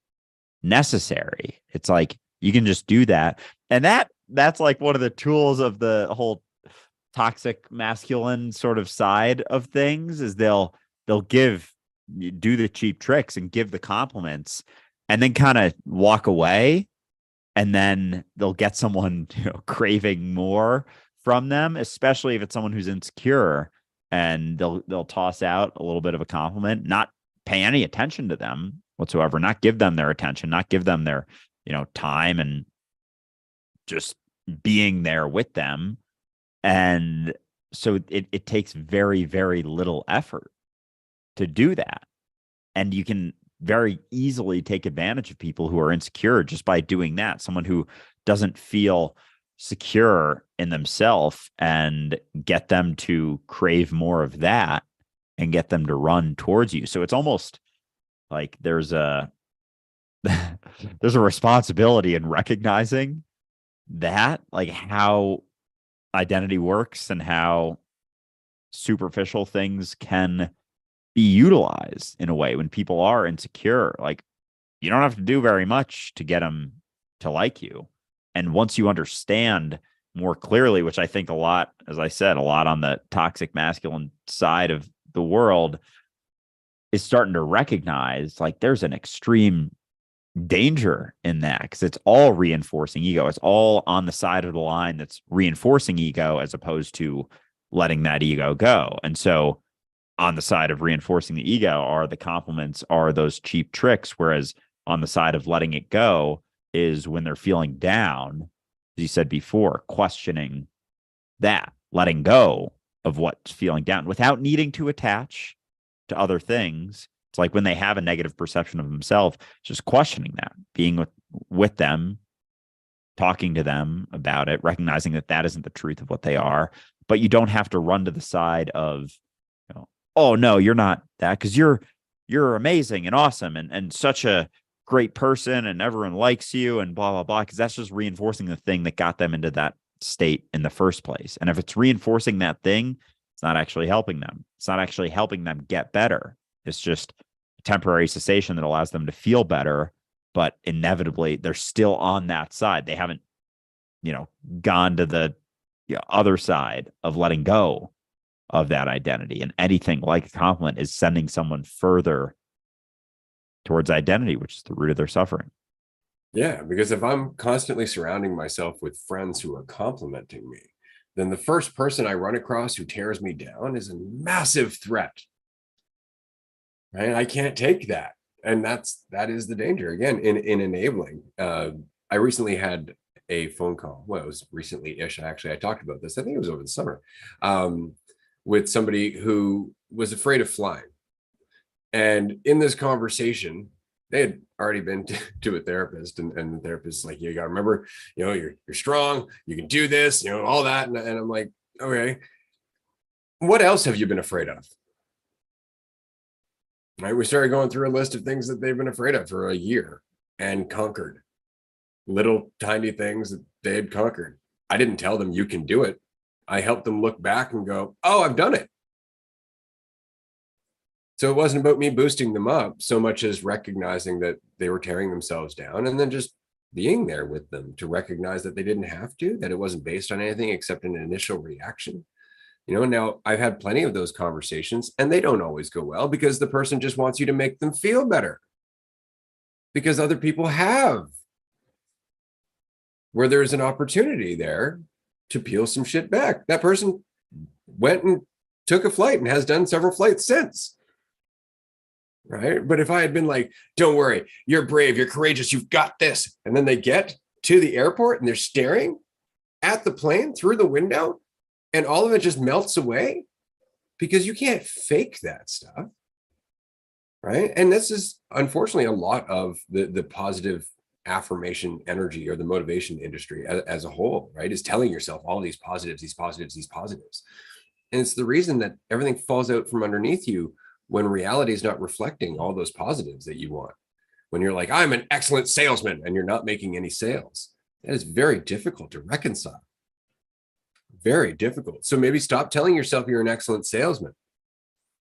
necessary. It's like you can just do that, and that's like one of the tools of the whole toxic masculine sort of side of things, is they'll do the cheap tricks and give the compliments and then kind of walk away, and then they'll get someone craving more from them, especially if it's someone who's insecure, and they'll toss out a little bit of a compliment, not pay any attention to them whatsoever, not give them their attention, not give them their time, and just being there with them. And so it takes very, very little effort to do that. And you can very easily take advantage of people who are insecure just by doing that. Someone who doesn't feel secure in themselves, and get them to crave more of that and get them to run towards you. So it's almost like there's a responsibility in recognizing that, like how identity works and how superficial things can be utilized in a way when people are insecure. Like, you don't have to do very much to get them to like you. And once you understand more clearly, which I think a lot, as I said, a lot on the toxic masculine side of the world is starting to recognize, like, there's an extreme danger in that, because it's all reinforcing ego. It's all on the side of the line that's reinforcing ego, as opposed to letting that ego go. And so on the side of reinforcing the ego are the compliments, are those cheap tricks. Whereas on the side of letting it go is when they're feeling down, as you said before, questioning that, letting go of what's feeling down without needing to attach to other things. It's like when they have a negative perception of themselves, just questioning that, being with them, talking to them about it, recognizing that that isn't the truth of what they are. But you don't have to run to the side of, oh no, you're not that, because you're amazing and awesome and such a great person and everyone likes you and blah blah blah, because that's just reinforcing the thing that got them into that state in the first place. And if it's reinforcing that thing, it's not actually helping them. It's not actually helping them get better. It's just a temporary cessation that allows them to feel better, but inevitably they're still on that side. They haven't, gone to the other side of letting go of that identity. And anything like a compliment is sending someone further towards identity, which is the root of their suffering. Yeah, because if I'm constantly surrounding myself with friends who are complimenting me, then the first person I run across who tears me down is a massive threat. Right? I can't take that. And that is the danger, again, in enabling. I recently had a phone call. Well, it was recently-ish. I talked about this. I think it was over the summer, with somebody who was afraid of flying. And in this conversation, they had already been to a therapist, and the therapist is like, you got to remember, you're strong, you can do this, all that. And I'm like, okay, what else have you been afraid of? Right. We started going through a list of things that they've been afraid of for a year and conquered. Little tiny things that they had conquered. I didn't tell them you can do it. I helped them look back and go, oh, I've done it. So it wasn't about me boosting them up so much as recognizing that they were tearing themselves down, and then just being there with them to recognize that they didn't have to, that it wasn't based on anything except an initial reaction. Now I've had plenty of those conversations, and they don't always go well because the person just wants you to make them feel better because other people have, where there's an opportunity there to peel some shit back. That person went and took a flight and has done several flights since. Right. But if I had been like, don't worry, you're brave, you're courageous, you've got this. And then they get to the airport and they're staring at the plane through the window and all of it just melts away, because you can't fake that stuff. Right. And this is unfortunately a lot of the positive affirmation energy, or the motivation industry as a whole, right, is telling yourself all these positives, these positives, these positives. And it's the reason that everything falls out from underneath you when reality is not reflecting all those positives that you want. When you're like, I'm an excellent salesman, and you're not making any sales, that is very difficult to reconcile. Very difficult. So maybe stop telling yourself you're an excellent salesman.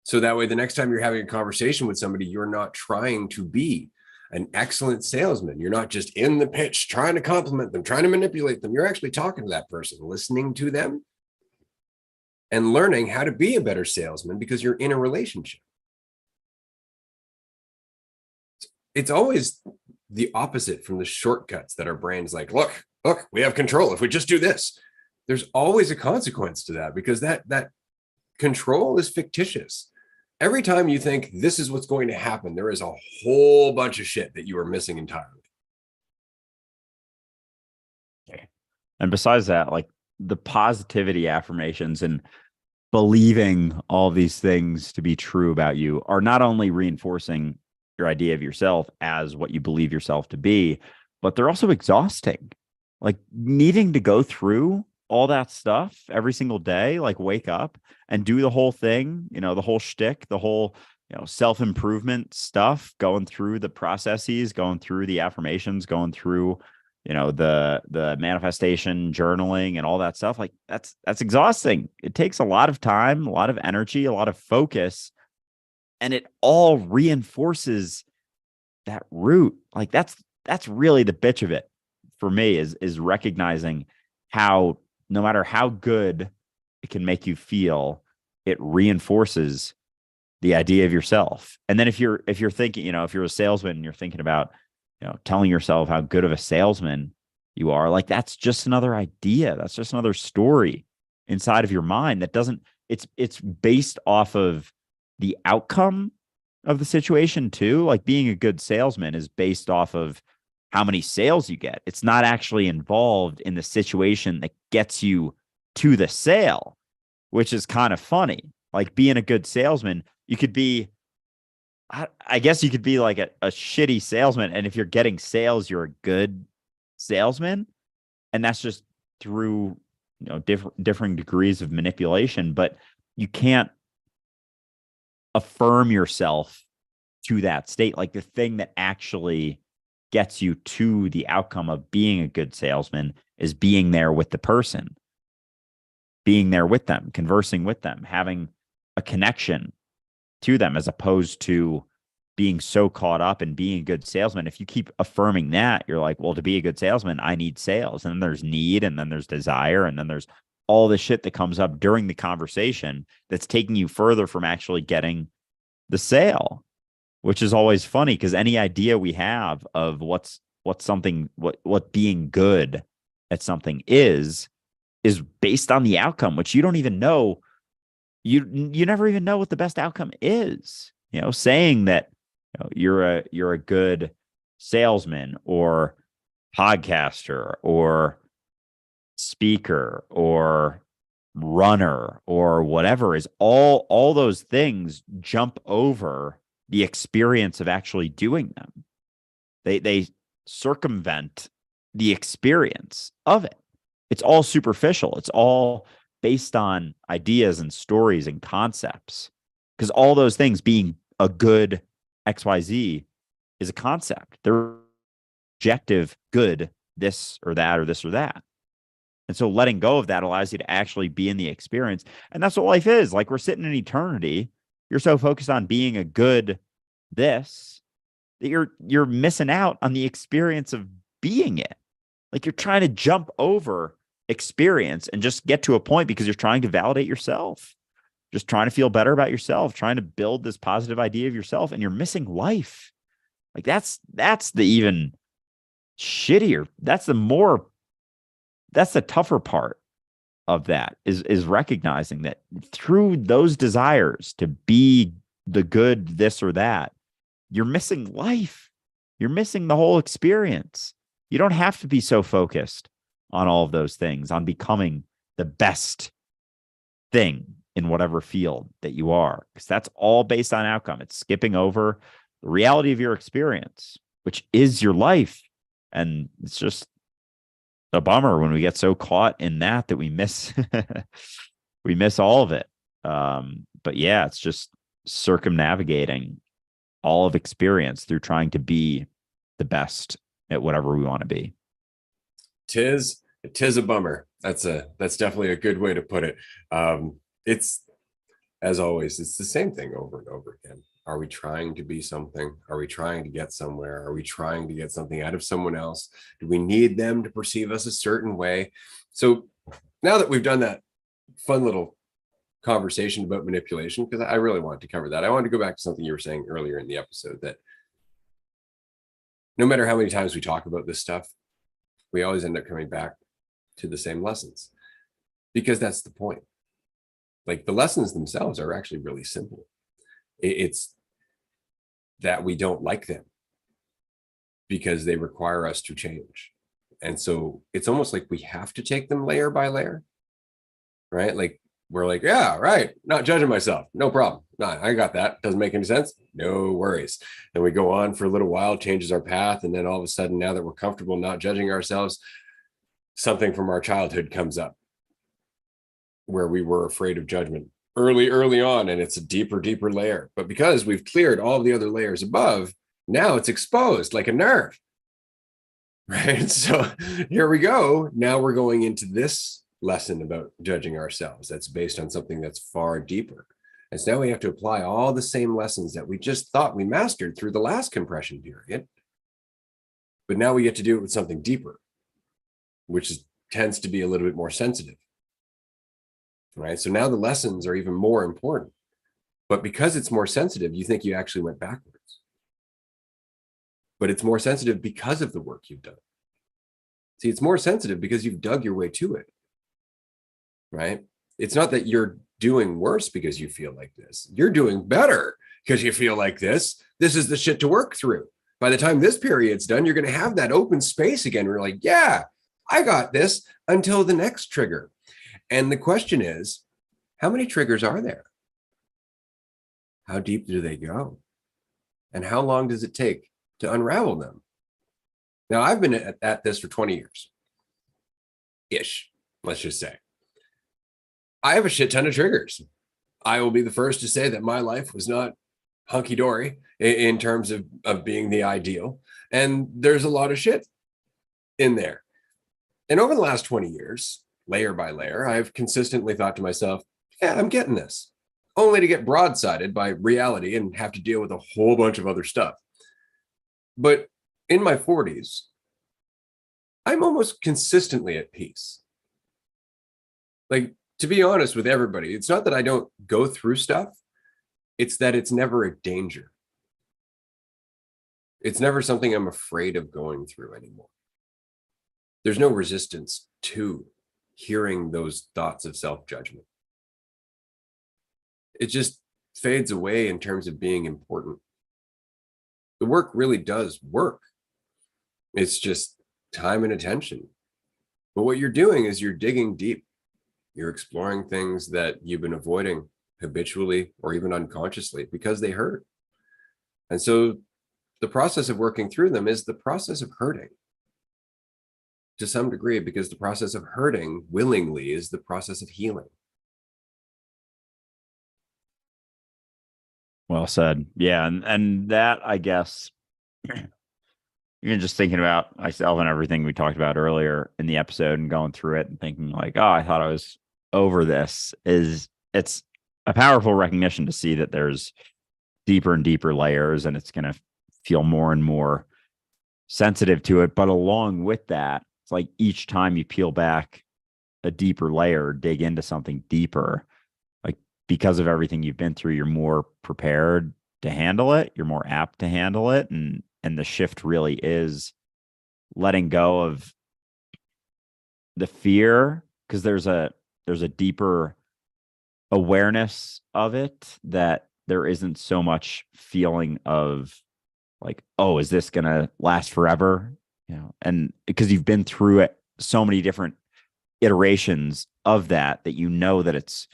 So that way, the next time you're having a conversation with somebody, you're not trying to be an excellent salesman. You're not just in the pitch trying to compliment them, trying to manipulate them. You're actually talking to that person, listening to them, and learning how to be a better salesman because you're in a relationship. It's always the opposite from the shortcuts that our brain's like, look, we have control if we just do this. There's always a consequence to that, because that control is fictitious. Every time you think this is what's going to happen, there is a whole bunch of shit that you are missing entirely. Okay. And besides that, like the positivity affirmations and believing all these things to be true about you are not only reinforcing your idea of yourself as what you believe yourself to be, but they're also exhausting. Like needing to go through all that stuff every single day, like wake up and do the whole thing, the whole shtick, the whole, self-improvement stuff, going through the processes, going through the affirmations, going through, the manifestation journaling and all that stuff. Like that's exhausting. It takes a lot of time, a lot of energy, a lot of focus, and it all reinforces that root. Like that's really the bitch of it for me, is recognizing how, no matter how good it can make you feel, it reinforces the idea of yourself. And then if you're thinking, if you're a salesman and you're thinking about, telling yourself how good of a salesman you are, like that's just another idea. That's just another story inside of your mind that doesn't, it's based off of the outcome of the situation too. Like being a good salesman is based off of how many sales you get. It's not actually involved in the situation that gets you to the sale, which is kind of funny. Like being a good salesman, You could be, I guess you could be like a shitty salesman. And if you're getting sales, you're a good salesman. And that's just through, differing degrees of manipulation. But you can't affirm yourself to that state. Like the thing that actually gets you to the outcome of being a good salesman is being there with the person, being there with them, conversing with them, having a connection to them, as opposed to being so caught up in being a good salesman. If you keep affirming that, you're like, well, to be a good salesman, I need sales. And then there's need, and then there's desire, and then there's all the shit that comes up during the conversation that's taking you further from actually getting the sale, which is always funny because any idea we have of what being good at something is based on the outcome, which you don't even know. You never even know what the best outcome is. Saying that you're a good salesman or podcaster or speaker or runner or whatever is all those things jump over the experience of actually doing them. They circumvent the experience of it. It's all superficial. It's all based on ideas and stories and concepts, because all those things, being a good XYZ, is a concept. They're objective good, this or that or this or that. And so letting go of that allows you to actually be in the experience. And that's what life is. Like, we're sitting in eternity. You're so focused on being a good this that you're missing out on the experience of being it. Like, you're trying to jump over experience and just get to a point because you're trying to validate yourself, just trying to feel better about yourself, trying to build this positive idea of yourself, and you're missing life. Like, that's the even shittier. That's the tougher part of that is recognizing that through those desires to be the good this or that, you're missing life. You're missing the whole experience. You don't have to be so focused on all of those things, on becoming the best thing in whatever field that you are, because that's all based on outcome. It's skipping over the reality of your experience, which is your life. And it's just a bummer when we get so caught in that we miss we miss all of it. But yeah, it's just circumnavigating all of experience through trying to be the best at whatever we want to be. Tis a bummer. That's definitely a good way to put it. It's, as always, it's the same thing over and over again. Are we trying to be something? Are we trying to get somewhere? Are we trying to get something out of someone else? Do we need them to perceive us a certain way? So now that we've done that fun little conversation about manipulation, because I really wanted to cover that, I wanted to go back to something you were saying earlier in the episode, that no matter how many times we talk about this stuff, we always end up coming back to the same lessons, because that's the point. Like, the lessons themselves are actually really simple. It's that we don't like them because they require us to change. And so it's almost like we have to take them layer by layer, right? Like, we're like, yeah, right, not judging myself, no problem. No, I got that. Doesn't make any sense. No worries. And we go on for a little while, changes our path. And then all of a sudden, now that we're comfortable not judging ourselves, something from our childhood comes up where we were afraid of judgment early on, and it's a deeper layer. But because we've cleared all the other layers above, now it's exposed like a nerve, right? So here we go. Now we're going into this lesson about judging ourselves that's based on something that's far deeper. And so now we have to apply all the same lessons that we just thought we mastered through the last compression period. But now we get to do it with something deeper, which tends to be a little bit more sensitive. Right. So now the lessons are even more important. But because it's more sensitive, you think you actually went backwards. But it's more sensitive because of the work you've done. See, it's more sensitive because you've dug your way to it. Right. It's not that you're doing worse because you feel like this. You're doing better because you feel like this. This is the shit to work through. By the time this period's done, you're going to have that open space again. We're like, yeah, I got this, until the next trigger. And the question is, how many triggers are there? how deep do they go? And how long does it take to unravel them? Now, I've been at this for 20 years ish, let's just say. I have a shit ton of triggers. I will be the first to say that my life was not hunky dory in terms of being the ideal. And there's a lot of shit in there. And over the last 20 years, layer by layer, I've consistently thought to myself, yeah, I'm getting this, only to get broadsided by reality and have to deal with a whole bunch of other stuff. But in my 40s, I'm almost consistently at peace. Like, to be honest with everybody, it's not that I don't go through stuff, it's that it's never a danger. It's never something I'm afraid of going through anymore. There's no resistance to hearing those thoughts of self-judgment. It just fades away in terms of being important. The work really does work. It's just time and attention. But what you're doing is you're digging deep. You're exploring things that you've been avoiding habitually or even unconsciously because they hurt. And so the process of working through them is the process of hurting to some degree, because the process of hurting willingly is the process of healing. Well said. Yeah. And that, I guess, you're just thinking about myself and everything we talked about earlier in the episode and going through it and thinking like, oh, I thought I was over this. It's a powerful recognition to see that there's deeper and deeper layers, and it's going to feel more and more sensitive to it. But along with that, it's like each time you peel back a deeper layer, dig into something deeper, like because of everything you've been through, you're more prepared to handle it. You're more apt to handle it. And the shift really is letting go of the fear, because there's a deeper awareness of it, that there isn't so much feeling of like, oh, is this going to last forever? You know, and because you've been through it so many different iterations of that you know that it's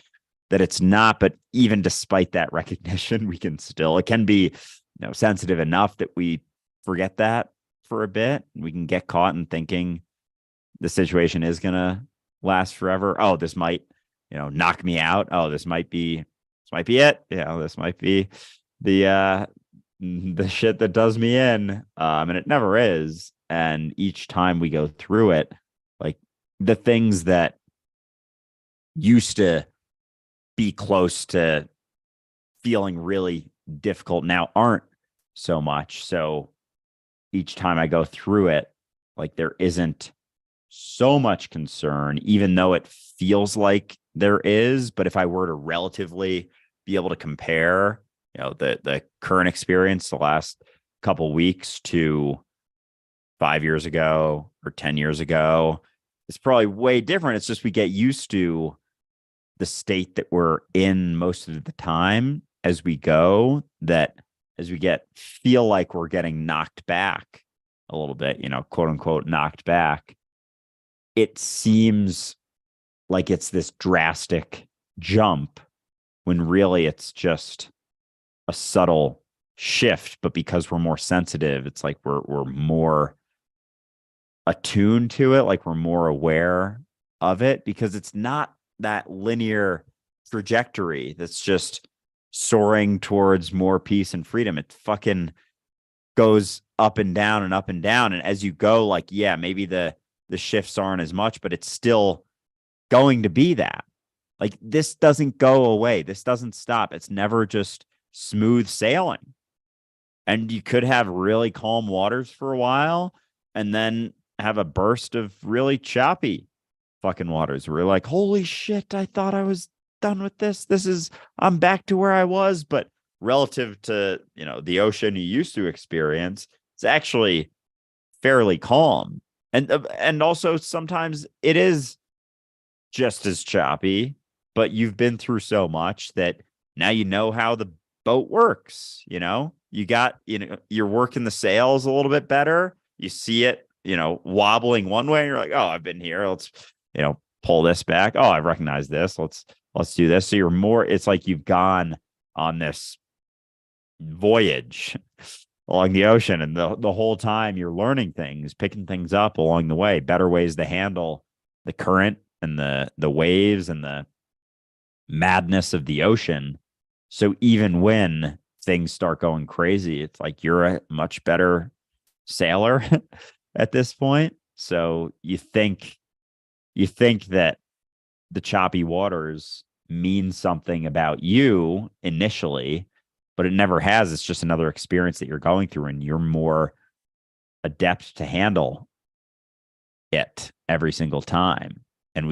not. But even despite that recognition, it can be, sensitive enough that we forget that for a bit. We can get caught in thinking the situation is going to last forever. Oh, this might, knock me out. Oh, this might be it. This might be the shit that does me in. And it never is. And each time we go through it, like the things that used to be close to feeling really difficult now aren't so much. So each time I go through it, like there isn't so much concern, even though it feels like there is. But if I were to relatively be able to compare, the current experience, the last couple weeks to 5 years ago or 10 years ago, it's probably way different. It's just we get used to the state that we're in most of the time as we go, that as we feel like we're getting knocked back a little bit, quote unquote, knocked back, it seems like it's this drastic jump when really it's just a subtle shift. But because we're more sensitive, it's like we're more attuned to it, like we're more aware of it, because it's not that linear trajectory that's just soaring towards more peace and freedom. It fucking goes up and down and up and down. And as you go, like, yeah, maybe the shifts aren't as much, but it's still going to be that. Like, this doesn't go away. This doesn't stop. It's never just smooth sailing. And you could have really calm waters for a while and then have a burst of really choppy fucking waters where you're like, holy shit, I thought I was done with this. I'm back to where I was. But relative to, the ocean you used to experience, it's actually fairly calm. And also sometimes it is just as choppy, but you've been through so much that now you know how the boat works. You're working the sails a little bit better. You see it, wobbling one way. You're like, oh, I've been here. Let's, pull this back. Oh, I recognize this. Let's do this. So you're more, it's like you've gone on this voyage along the ocean, and the whole time you're learning things, picking things up along the way, better ways to handle the current and the waves and the madness of the ocean. So even when things start going crazy, it's like you're a much better sailor at this point. So you think that the choppy waters mean something about you initially, but it never has. It's just another experience that you're going through, and you're more adept to handle it every single time. And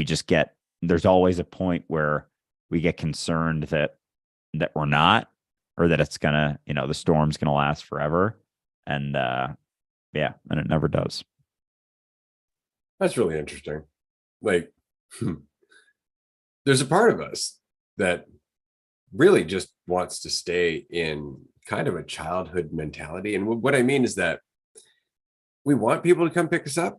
there's always a point where we get concerned that we're not, or that it's gonna, the storm's gonna last forever. And yeah, and it never does. That's really interesting. Like, there's a part of us that really just wants to stay in kind of a childhood mentality. And what I mean is that we want people to come pick us up.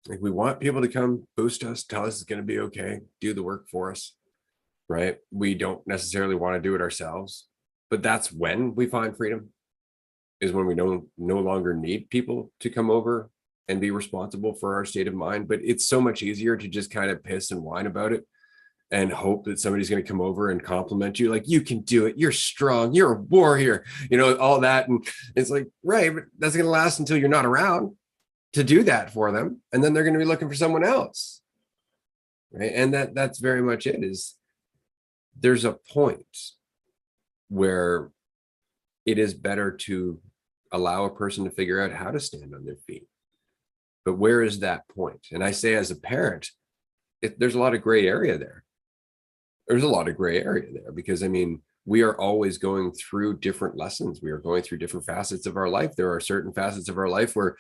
Like, we want people to come boost us, tell us it's going to be okay, do the work for us, right? We don't necessarily want to do it ourselves, but that's when we find freedom, is when we don't no longer need people to come over and be responsible for our state of mind. But it's so much easier to just kind of piss and whine about it and hope that somebody's going to come over and compliment you, like, you can do it, you're strong, you're a warrior, all that. And it's like, right, but that's going to last until you're not around to do that for them, and then they're going to be looking for someone else, right? And that's very much it. Is there's a point where it is better to allow a person to figure out how to stand on their feet. But where is that point? And I say, as a parent, there's a lot of gray area there. There's a lot of gray area there, because I mean, we are always going through different lessons. We are going through different facets of our life. There are certain facets of our life where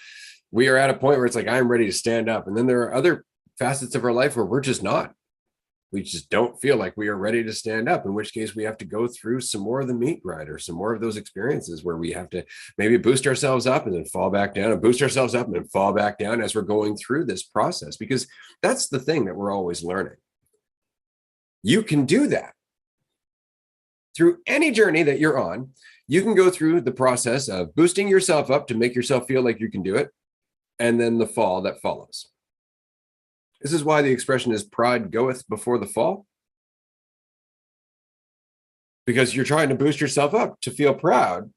we are at a point where it's like, I'm ready to stand up. And then there are other facets of our life where we're just not. We just don't feel like we are ready to stand up, in which case we have to go through some more of the meat grind, or some more of those experiences where we have to maybe boost ourselves up and then fall back down, and boost ourselves up and then fall back down as we're going through this process. Because that's the thing that we're always learning. You can do that through any journey that you're on. You can go through the process of boosting yourself up to make yourself feel like you can do it, and then the fall that follows. This is why the expression is pride goeth before the fall, because you're trying to boost yourself up to feel proud,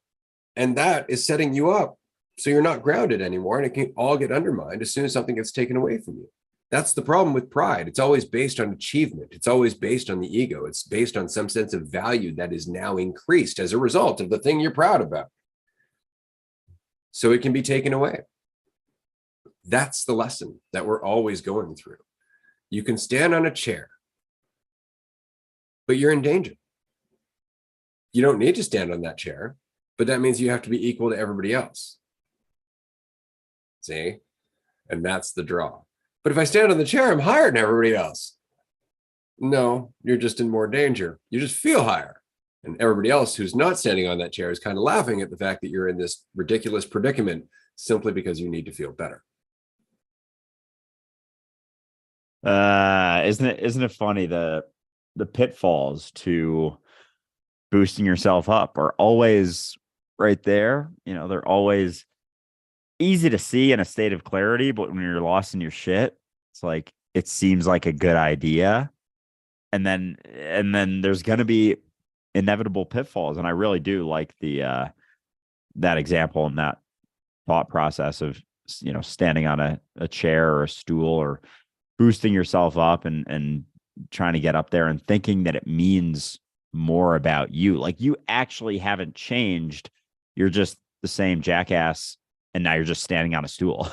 and that is setting you up so you're not grounded anymore, and it can all get undermined as soon as something gets taken away from you. That's the problem with pride. It's always based on achievement. It's always based on the ego. It's based on some sense of value that is now increased as a result of the thing you're proud about. So it can be taken away. That's the lesson that we're always going through. You can stand on a chair, but you're in danger. You don't need to stand on that chair, but that means you have to be equal to everybody else. See? And that's the draw. But if I stand on the chair, I'm higher than everybody else. No, you're just in more danger. You just feel higher. And everybody else who's not standing on that chair is kind of laughing at the fact that you're in this ridiculous predicament simply because you need to feel better. Isn't it funny, the pitfalls to boosting yourself up are always right there. They're always easy to see in a state of clarity, but when you're lost in your shit, it's like, it seems like a good idea, and then there's going to be inevitable pitfalls. And I really do like the that example and that thought process of standing on a chair or a stool, or boosting yourself up and trying to get up there, and thinking that it means more about you. Like, you actually haven't changed. You're just the same jackass, and now you're just standing on a stool.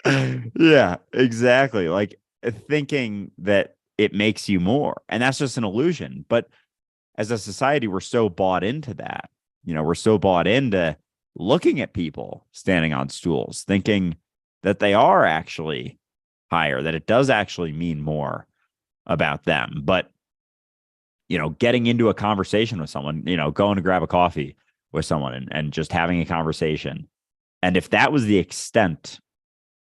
Yeah, exactly. Like, thinking that it makes you more. And that's just an illusion. But as a society, we're so bought into that. We're so bought into looking at people standing on stools, thinking that they are actually higher, that it does actually mean more about them. But, getting into a conversation with someone, going to grab a coffee with someone and just having a conversation. And if that was the extent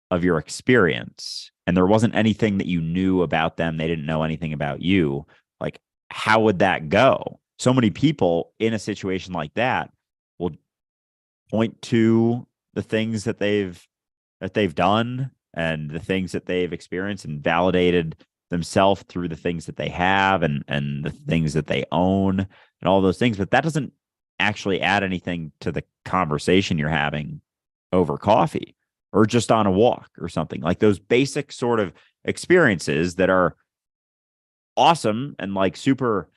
of your experience, and there wasn't anything that you knew about them, they didn't know anything about you, like, how would that go? so many people in a situation like that will point to the things that they've done and the things that they've experienced and validated themselves through the things that they have and the things that they own and all those things. But that doesn't actually add anything to the conversation you're having over coffee or just on a walk or something. Like those basic sort of experiences that are awesome and like super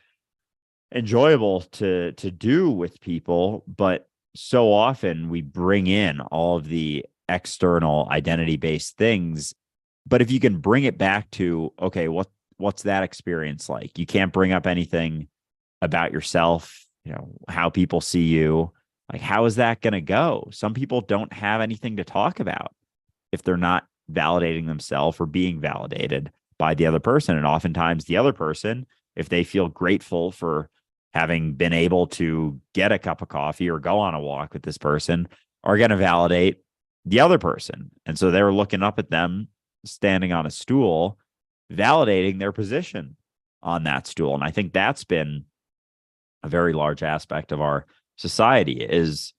enjoyable to do with people, but so often we bring in all of the external identity based things. But if you can bring it back to, okay, what's that experience like? You can't bring up anything about yourself, how people see you. Like, how is that going to go? Some people don't have anything to talk about if they're not validating themselves or being validated by the other person. And oftentimes the other person, if they feel grateful for having been able to get a cup of coffee or go on a walk with this person, are going to validate the other person. And so they're looking up at them standing on a stool, validating their position on that stool. And I think that's been a very large aspect of our society is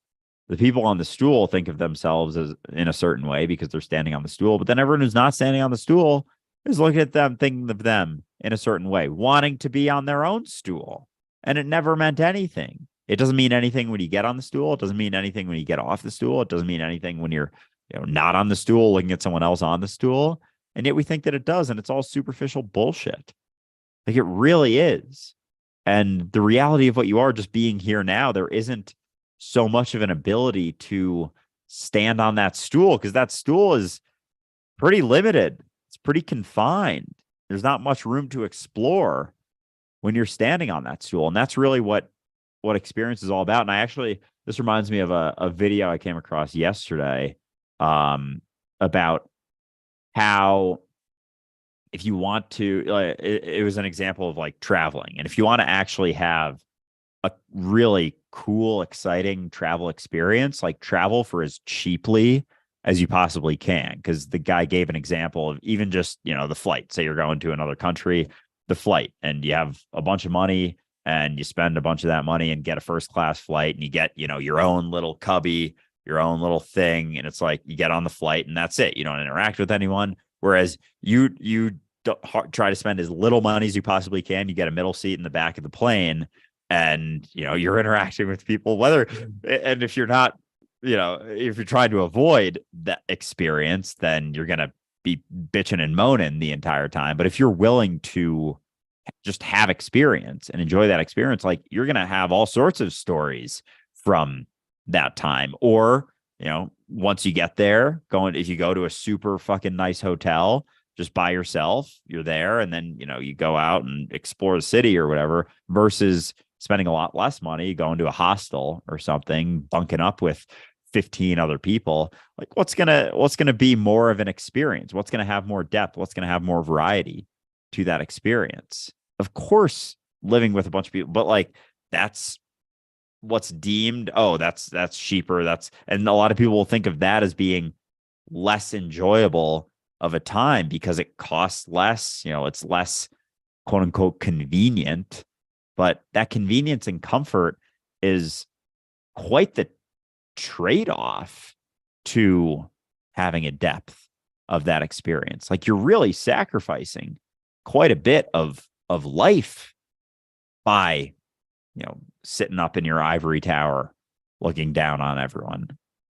the people on the stool think of themselves as in a certain way because they're standing on the stool, but then everyone who's not standing on the stool is looking at them, thinking of them in a certain way, wanting to be on their own stool. And it never meant anything. It doesn't mean anything when you get on the stool. It doesn't mean anything when you get off the stool. It doesn't mean anything when you're not on the stool, looking at someone else on the stool. And yet we think that it does. And it's all superficial bullshit. Like it really is. And the reality of what you are just being here now, there isn't so much of an ability to stand on that stool because that stool is pretty limited. It's pretty confined. There's not much room to explore when you're standing on that stool. And that's really what experience is all about. And this reminds me of a video I came across yesterday about how if you want to, it was an example of like traveling. And if you want to actually have a really cool, exciting travel experience, like travel for as cheaply as you possibly can. Because the guy gave an example of even just, the flight. Say you're going to another country, the flight, and you have a bunch of money and you spend a bunch of that money and get a first class flight and you get, your own little cubby, your own little thing. And it's like you get on the flight and that's it. You don't interact with anyone. Whereas you try to spend as little money as you possibly can. You get a middle seat in the back of the plane and, you're interacting with people, and if you're not, if you're trying to avoid that experience, then you're going to be bitching and moaning the entire time. But if you're willing to just have experience and enjoy that experience, like you're going to have all sorts of stories from that time. Or, once you get there, if you go to a super fucking nice hotel just by yourself, you're there. And then, you go out and explore the city or whatever versus spending a lot less money going to a hostel or something, bunking up with 15 other people. Like what's going to be more of an experience? What's going to have more depth? What's going to have more variety to that experience? Of course, living with a bunch of people, but like that's what's deemed, that's cheaper. And a lot of people will think of that as being less enjoyable of a time because it costs less, it's less quote unquote convenient, but that convenience and comfort is quite the trade-off to having a depth of that experience. Like you're really sacrificing quite a bit of life by, sitting up in your ivory tower, looking down on everyone.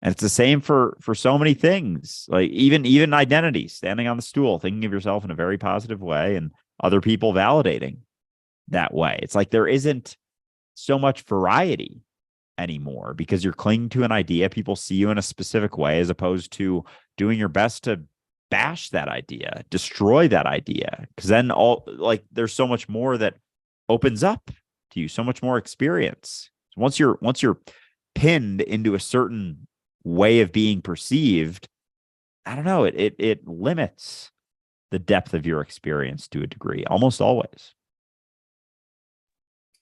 And it's the same for so many things, like even identity, standing on the stool, thinking of yourself in a very positive way and other people validating that way. It's like there isn't so much variety anymore because you're clinging to an idea. People see you in a specific way as opposed to doing your best to bash that idea, destroy that idea. Because then there's so much more that opens up to you, so much more experience. Once you're pinned into a certain way of being perceived, I don't know, it limits the depth of your experience to a degree, almost always.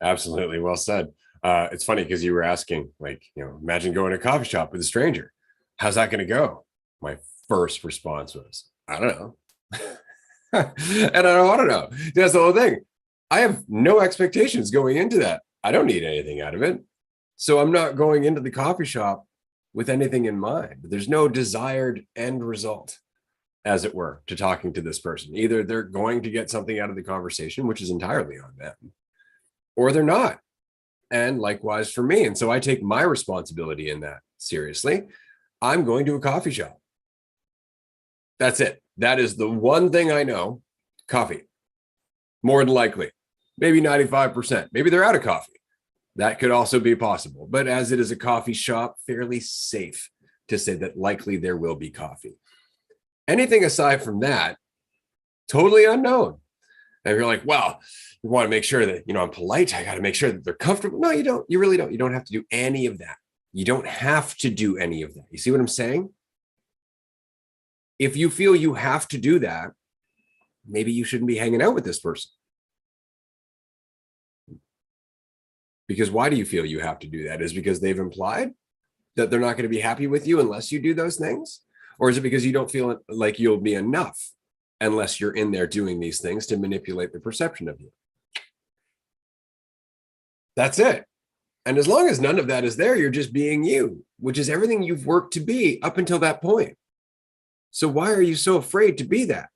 Absolutely. Well said. It's funny because you were asking, like, imagine going to a coffee shop with a stranger. How's that going to go? My first response was, I don't know. And I don't want to know. That's the whole thing. I have no expectations going into that. I don't need anything out of it. So I'm not going into the coffee shop with anything in mind. There's no desired end result, as it were, to talking to this person. Either they're going to get something out of the conversation, which is entirely on them, or they're not. And likewise for me. And so I take my responsibility in that seriously. I'm going to a coffee shop. That's it. That is the one thing I know. Coffee. More than likely. Maybe 95%. Maybe they're out of coffee. That could also be possible. But as it is a coffee shop, fairly safe to say that likely there will be coffee. Anything aside from that, totally unknown. And you're like, well, you want to make sure that, I'm polite. I got to make sure that they're comfortable. No, you don't. You really don't. You don't have to do any of that. You don't have to do any of that. You see what I'm saying? If you feel you have to do that, maybe you shouldn't be hanging out with this person. Because why do you feel you have to do that? Is it because they've implied that they're not going to be happy with you unless you do those things? Or is it because you don't feel like you'll be enough unless you're in there doing these things to manipulate the perception of you? That's it. And as long as none of that is there, you're just being you, which is everything you've worked to be up until that point. So why are you so afraid to be that?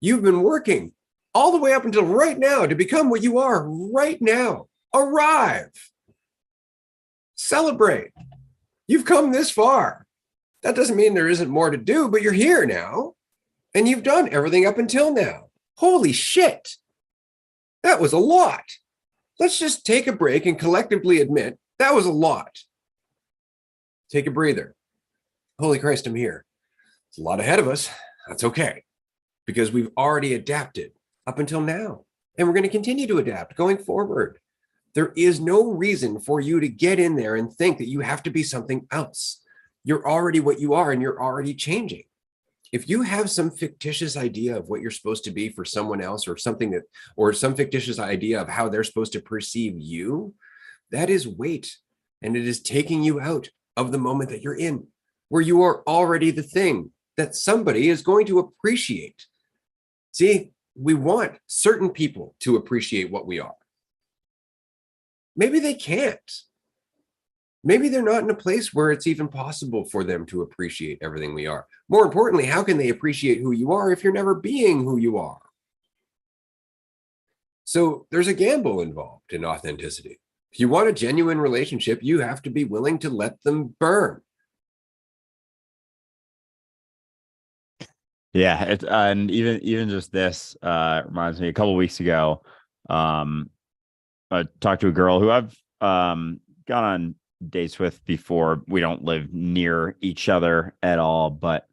You've been working all the way up until right now to become what you are right now. Arrive. Celebrate. You've come this far. That doesn't mean there isn't more to do, but you're here now. And you've done everything up until now. Holy shit. That was a lot. Let's just take a break and collectively admit that was a lot. Take a breather. Holy Christ, I'm here. It's a lot ahead of us. That's okay. Because we've already adapted up until now. And we're going to continue to adapt going forward. There is no reason for you to get in there and think that you have to be something else. You're already what you are and you're already changing. If you have some fictitious idea of what you're supposed to be for someone else or some fictitious idea of how they're supposed to perceive you, that is weight. And it is taking you out of the moment that you're in, where you are already the thing that somebody is going to appreciate. See, we want certain people to appreciate what we are. Maybe they can't. Maybe they're not in a place where it's even possible for them to appreciate everything we are. More importantly, how can they appreciate who you are if you're never being who you are? So there's a gamble involved in authenticity. If you want a genuine relationship, you have to be willing to let them burn. Yeah, and even just this reminds me. A couple of weeks ago, I talked to a girl who I've gone on dates with before. We don't live near each other at all, but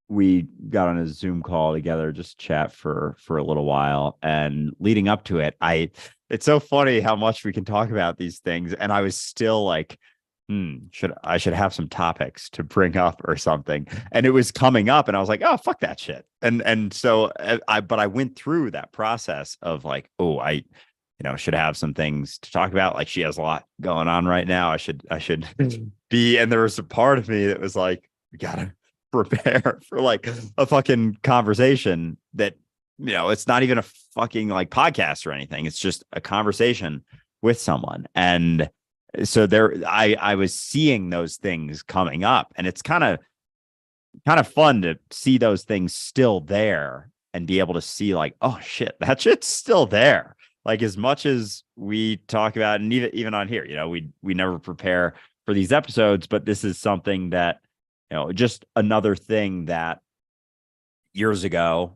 we got on a Zoom call together, just chat for a little while. And leading up to it, it's so funny how much we can talk about these things. And I was still like, I should have some topics to bring up or something. And it was coming up and I was like, oh, fuck that shit. And so I went through that process of like, oh, I should have some things to talk about. Like she has a lot going on right now. I should be. And there was a part of me that was like, we gotta prepare for like a fucking conversation that, it's not even a fucking like podcast or anything. It's just a conversation with someone. And so I was seeing those things coming up, and it's kind of fun to see those things still there and be able to see like, oh shit, that shit's still there. Like as much as we talk about, and even on here, we never prepare for these episodes, but this is something that, just another thing that years ago,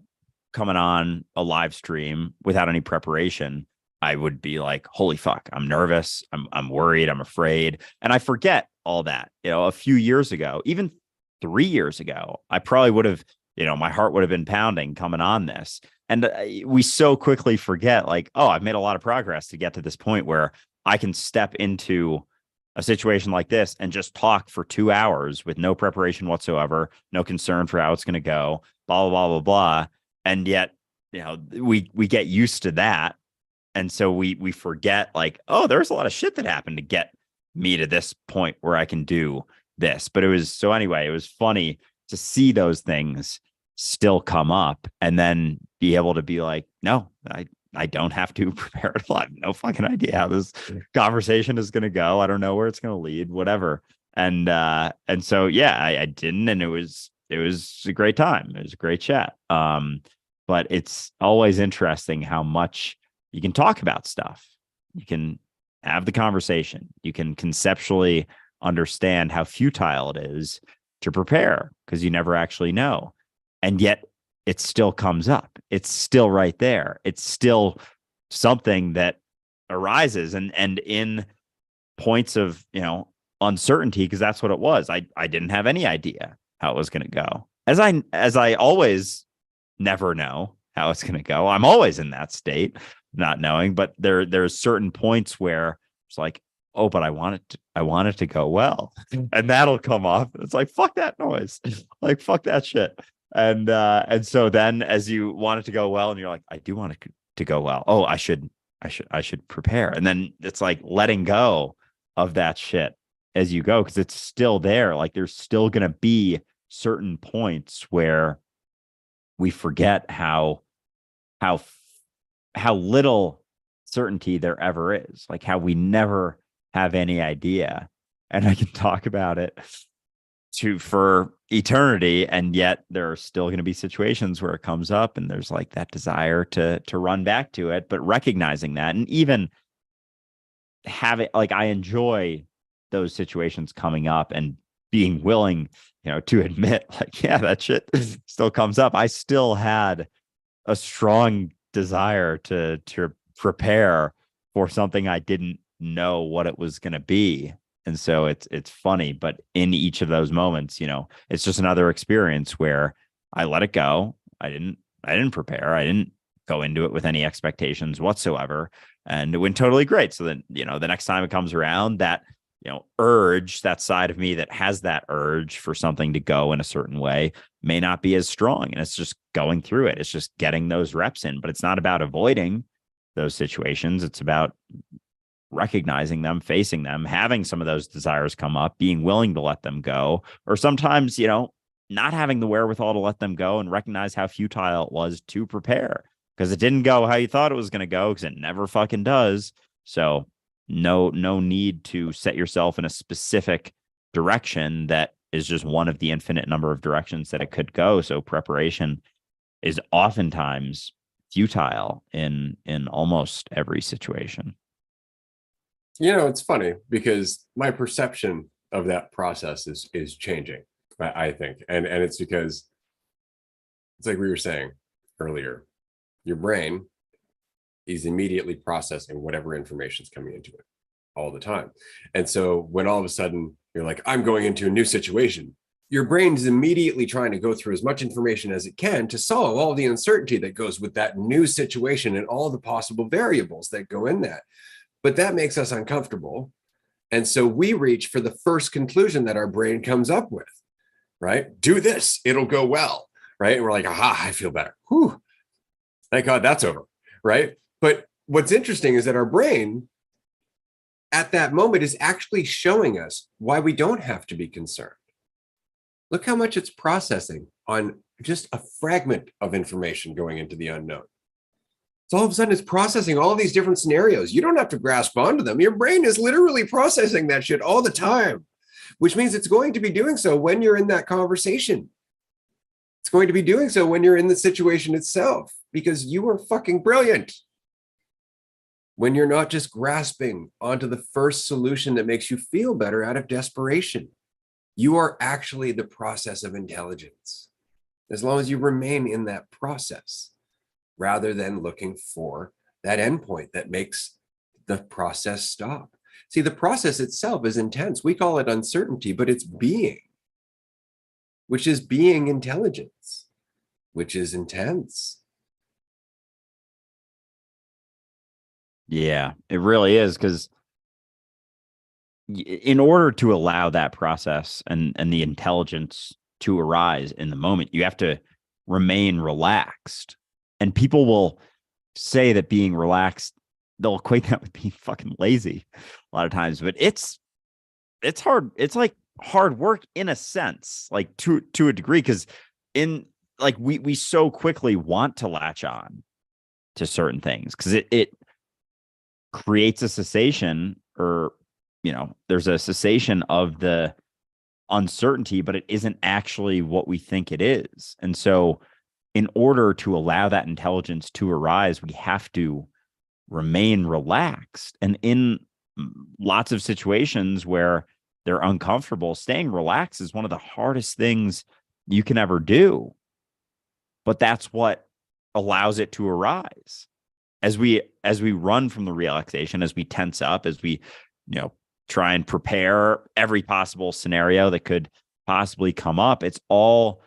coming on a live stream without any preparation, I would be like, holy fuck, I'm nervous. I'm worried. I'm afraid. And I forget all that, a few years ago, even 3 years ago, I probably would have, my heart would have been pounding coming on this. And we so quickly forget like, oh, I've made a lot of progress to get to this point where I can step into a situation like this and just talk for 2 hours with no preparation whatsoever, no concern for how it's going to go, blah, blah, blah, blah, blah. And yet, we get used to that. And so we forget like, oh, there's a lot of shit that happened to get me to this point where I can do this. But it was funny to see those things still come up and then be able to be like, no, I don't have to prepare at all. I have no fucking idea how this conversation is going to go. I don't know where it's going to lead, whatever. And so, yeah, I didn't. And it was a great time. It was a great chat. But it's always interesting how much you can talk about stuff. You can have the conversation. You can conceptually understand how futile it is to prepare because you never actually know. And yet it still comes up. It's still right there. It's still something that arises and in points of, uncertainty, because that's what it was. I didn't have any idea how it was going to go. As I always never know how it's going to go. I'm always in that state, not knowing, but there's certain points where it's like, oh, but I want it to go well. And that'll come off. It's like, fuck that noise. Like, fuck that shit. And so then as you want it to go well, and you're like, I do want it to go well. Oh, I should prepare. And then it's like letting go of that shit as you go, because it's still there. Like there's still going to be certain points where we forget how little certainty there ever is, like how we never have any idea. And I can talk about it for eternity, and yet there are still going to be situations where it comes up and there's like that desire to run back to it, but recognizing that, and even have it, like I enjoy those situations coming up and being willing, to admit like, yeah, that shit still comes up. I still had a strong desire to prepare for something I didn't know what it was going to be. And so it's funny, but in each of those moments, it's just another experience where I let it go. I didn't prepare. I didn't go into it with any expectations whatsoever. And it went totally great. So then, the next time it comes around, that, urge, that side of me that has that urge for something to go in a certain way may not be as strong. And it's just going through it. It's just getting those reps in, but it's not about avoiding those situations. It's about recognizing them, facing them, having some of those desires come up, being willing to let them go, or sometimes, not having the wherewithal to let them go and recognize how futile it was to prepare because it didn't go how you thought it was going to go, because it never fucking does. So no need to set yourself in a specific direction that is just one of the infinite number of directions that it could go. So preparation is oftentimes futile in almost every situation. It's funny because my perception of that process is changing, I think. And it's because it's like we were saying earlier, your brain is immediately processing whatever information is coming into it all the time. And so when all of a sudden you're like, I'm going into a new situation, your brain is immediately trying to go through as much information as it can to solve all the uncertainty that goes with that new situation and all the possible variables that go in that. But that makes us uncomfortable. And so we reach for the first conclusion that our brain comes up with, right? Do this, it'll go well, right? And we're like, aha, I feel better. Whew, thank God that's over, right? But what's interesting is that our brain at that moment is actually showing us why we don't have to be concerned. Look how much it's processing on just a fragment of information going into the unknown. So all of a sudden it's processing all of these different scenarios. You don't have to grasp onto them. Your brain is literally processing that shit all the time, which means it's going to be doing so when you're in that conversation. It's going to be doing so when you're in the situation itself, because you are fucking brilliant. When you're not just grasping onto the first solution that makes you feel better out of desperation, you are actually the process of intelligence, as long as you remain in that process, rather than looking for that endpoint that makes the process stop. See, the process itself is intense. We call it uncertainty, but it's being, which is being intelligence, which is intense. Yeah, it really is, because in order to allow that process and the intelligence to arise in the moment, you have to remain relaxed. And people will say that being relaxed, they'll equate that with being fucking lazy a lot of times, but it's hard. It's like hard work in a sense, like to a degree, because in like we so quickly want to latch on to certain things, because it creates a cessation, or there's a cessation of the uncertainty, but it isn't actually what we think it is. And so in order to allow that intelligence to arise, we have to remain relaxed. And in lots of situations where they're uncomfortable, staying relaxed is one of the hardest things you can ever do. But that's what allows it to arise. As we run from the relaxation, as we tense up, as we try and prepare every possible scenario that could possibly come up, it's all,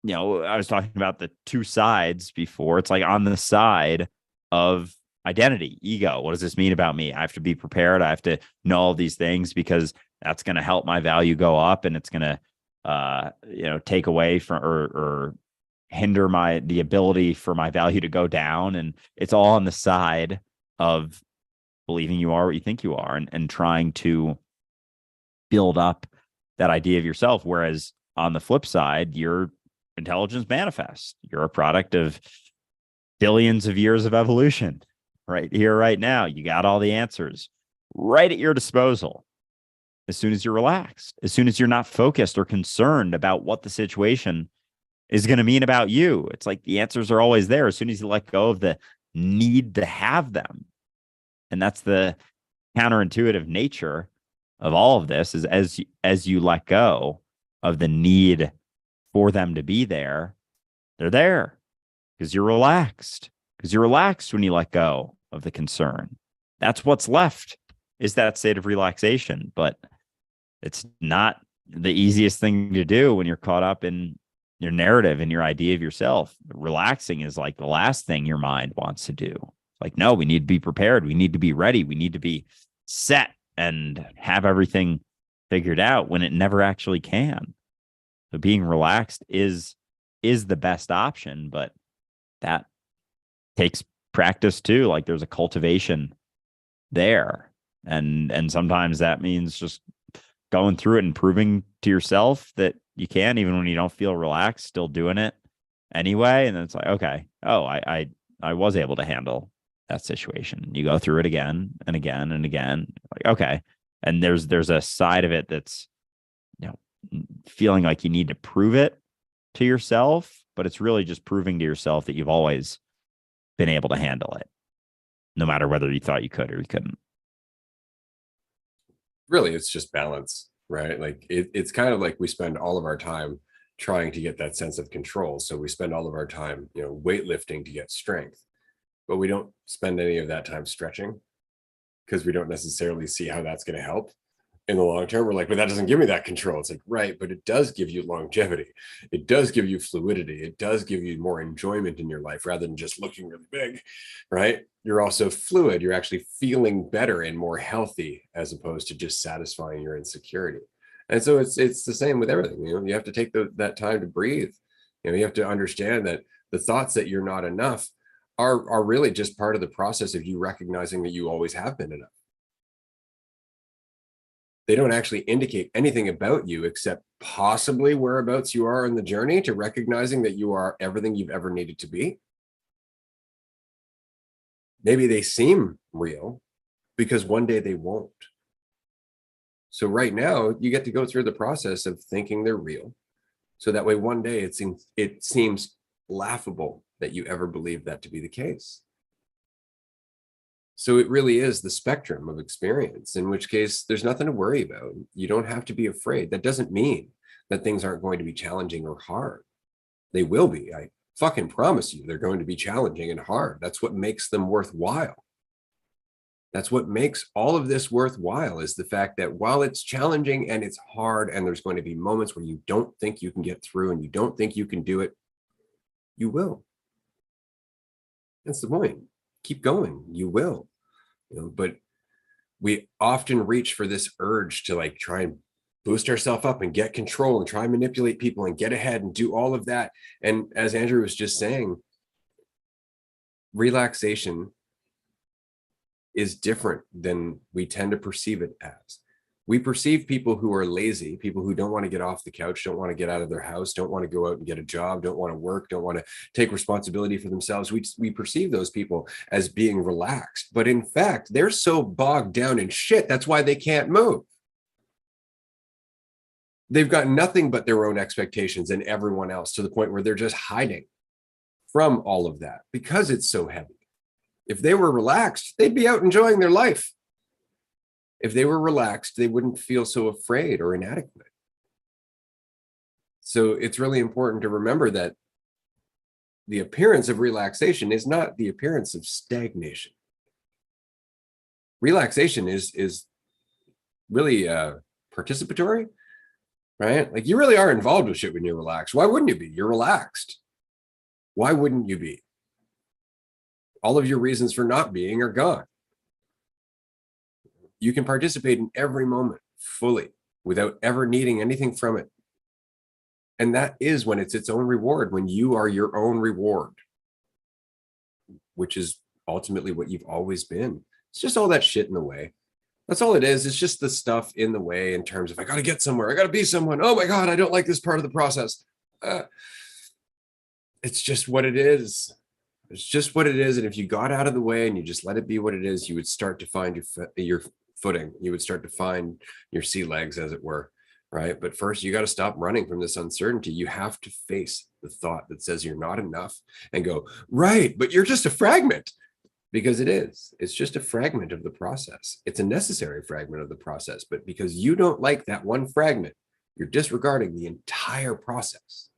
I was talking about the two sides before. It's like on the side of identity, ego. What does this mean about me? I have to be prepared. I have to know all these things, because that's going to help my value go up, and it's going to, take away from or hinder the ability for my value to go down. And it's all on the side of believing you are what you think you are, and trying to build up that idea of yourself. Whereas on the flip side, your intelligence manifests. You're a product of billions of years of evolution right here, right now. You got all the answers right at your disposal. As soon as you're relaxed, as soon as you're not focused or concerned about what the situation is going to mean about you, it's like the answers are always there as soon as you let go of the need to have them. And that's the counterintuitive nature of all of this, is as you let go of the need for them to be there, they're there because you're relaxed. Because you're relaxed when you let go of the concern. That's what's left, is that state of relaxation. But it's not the easiest thing to do when you're caught up in your narrative and your idea of yourself. Relaxing is like the last thing your mind wants to do. Like, no, we need to be prepared. We need to be ready. We need to be set and have everything figured out, when it never actually can. So being relaxed is the best option, but that takes practice too. Like, there's a cultivation there. And sometimes that means just going through it and proving to yourself that you can, even when you don't feel relaxed, still doing it anyway. And then it's like, okay, I was able to handle that situation. You go through it again and again and again. Like, okay. And there's a side of it that's, feeling like you need to prove it to yourself, but it's really just proving to yourself that you've always been able to handle it, no matter whether you thought you could or you couldn't. Really, it's just balance, right? Like it's kind of like we spend all of our time trying to get that sense of control. So we spend all of our time, weightlifting to get strength, but we don't spend any of that time stretching, because we don't necessarily see how that's going to help in the long term. We're like, but that doesn't give me that control. It's like, right, but it does give you longevity. It does give you fluidity. It does give you more enjoyment in your life, rather than just looking really big, right? You're also fluid. You're actually feeling better and more healthy, as opposed to just satisfying your insecurity. And so it's the same with everything. You have to take that time to breathe. You have to understand that the thoughts that you're not enough are really just part of the process of you recognizing that you always have been enough. They don't actually indicate anything about you, except possibly whereabouts you are in the journey to recognizing that you are everything you've ever needed to be. Maybe they seem real, because one day they won't. So right now, you get to go through the process of thinking they're real, so that way one day it seems laughable that you ever believed that to be the case. So it really is the spectrum of experience, in which case there's nothing to worry about. You don't have to be afraid. That doesn't mean that things aren't going to be challenging or hard. They will be. I fucking promise you, they're going to be challenging and hard. That's what makes them worthwhile. That's what makes all of this worthwhile, is the fact that while it's challenging and it's hard, and there's going to be moments where you don't think you can get through and you don't think you can do it, you will. That's the point. Keep going. You will. But we often reach for this urge to like try and boost ourselves up and get control and try and manipulate people and get ahead and do all of that. And as Andrew was just saying, relaxation is different than we tend to perceive it as. We perceive people who are lazy, people who don't want to get off the couch, don't want to get out of their house, don't want to go out and get a job, don't want to work, don't want to take responsibility for themselves. We perceive those people as being relaxed, but in fact, they're so bogged down in shit. That's why they can't move. They've got nothing but their own expectations and everyone else, to the point where they're just hiding from all of that because it's so heavy. If they were relaxed, they'd be out enjoying their life. If they were relaxed, they wouldn't feel so afraid or inadequate. So it's really important to remember that the appearance of relaxation is not the appearance of stagnation. Relaxation is really participatory, right? Like, you really are involved with shit when you're relaxed. Why wouldn't you be? You're relaxed. Why wouldn't you be? All of your reasons for not being are gone. You can participate in every moment fully without ever needing anything from it. And that is when it's its own reward, when you are your own reward, which is ultimately what you've always been. It's just all that shit in the way. That's all it is. It's just the stuff in the way, in terms of, I got to get somewhere. I got to be someone. Oh my God, I don't like this part of the process. It's just what it is. It's just what it is. And if you got out of the way and you just let it be what it is, you would start to find your footing. You would start to find your sea legs, as it were, right? But first, you got to stop running from this uncertainty. You have to face the thought that says you're not enough and go, right, but you're just a fragment. Because it is. It's just a fragment of the process. It's a necessary fragment of the process. But because you don't like that one fragment, you're disregarding the entire process.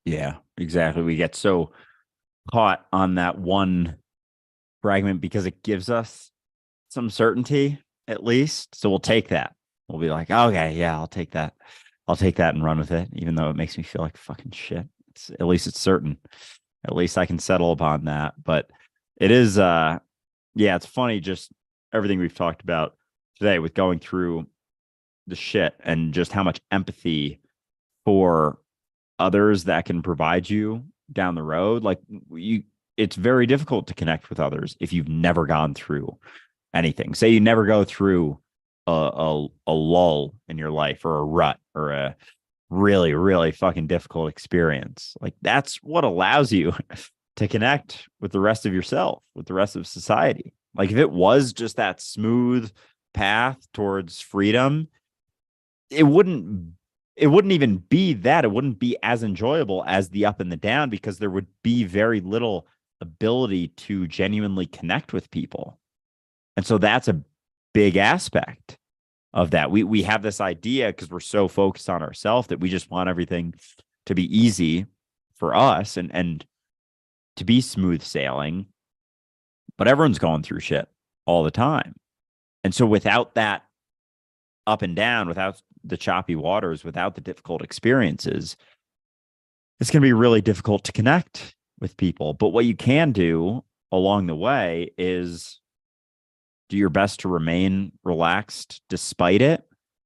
Yeah, exactly. We get so caught on that one fragment because it gives us some certainty, at least. So we'll take that. We'll be like, okay, yeah, I'll take that. I'll take that and run with it, even though it makes me feel like fucking shit. At least it's certain. At least I can settle upon that. But it is, yeah, it's funny, just everything we've talked about today with going through the shit and just how much empathy for others that can provide you down the road. Like, it's very difficult to connect with others if you've never gone through anything. Say you never go through a lull in your life, or a rut, or a really, really fucking difficult experience. Like, that's what allows you to connect with the rest of yourself, with the rest of society. Like, if it was just that smooth path towards freedom, it wouldn't even be that. It wouldn't be as enjoyable as the up and the down, because there would be very little ability to genuinely connect with people. And so that's a big aspect of that. We have this idea, because we're so focused on ourselves, that we just want everything to be easy for us and to be smooth sailing. But everyone's going through shit all the time. And so without that up and down, without the choppy waters, without the difficult experiences, it's going to be really difficult to connect with people. But what you can do along the way is do your best to remain relaxed despite it.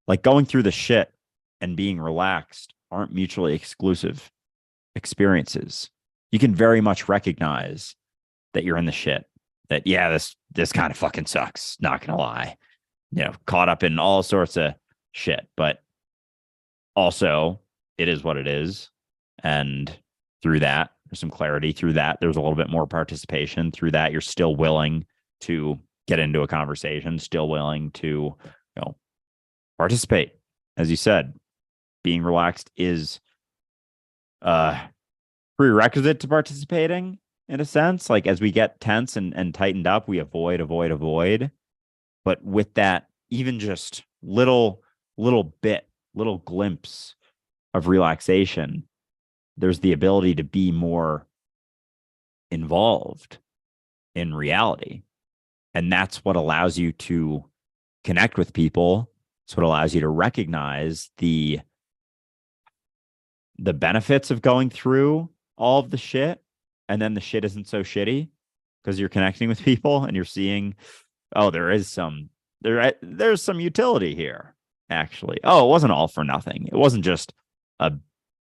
Like, going through the shit and being relaxed aren't mutually exclusive experiences. You can very much recognize that you're in the shit, that, yeah, this kind of fucking sucks, not gonna lie. Caught up in all sorts of shit, but also it is what it is. And through that, there's some clarity. Through that, there's a little bit more participation. Through that, you're still willing to get into a conversation, still willing to, participate. As you said, being relaxed is prerequisite to participating, in a sense. Like, as we get tense and tightened up, we avoid. But with that, even just little glimpse of relaxation, there's the ability to be more involved in reality. And that's what allows you to connect with people. It's what allows you to recognize the benefits of going through all of the shit. And then the shit isn't so shitty, because you're connecting with people and you're seeing, oh, there's some utility here, actually. Oh, it wasn't all for nothing. It wasn't just a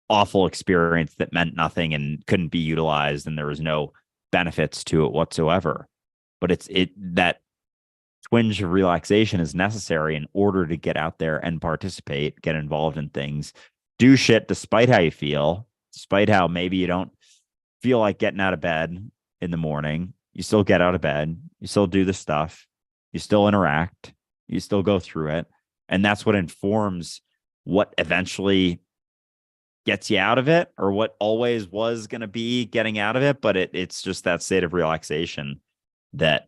awful experience that meant nothing and couldn't be utilized, and there was no benefits to it whatsoever. but that twinge of relaxation is necessary in order to get out there and participate, get involved in things, do shit despite how you feel, despite how maybe you don't feel like getting out of bed in the morning. You still get out of bed, you still do the stuff, you still interact, you still go through it. And that's what informs what eventually gets you out of it, or what always was going to be getting out of it. But it's just that state of relaxation that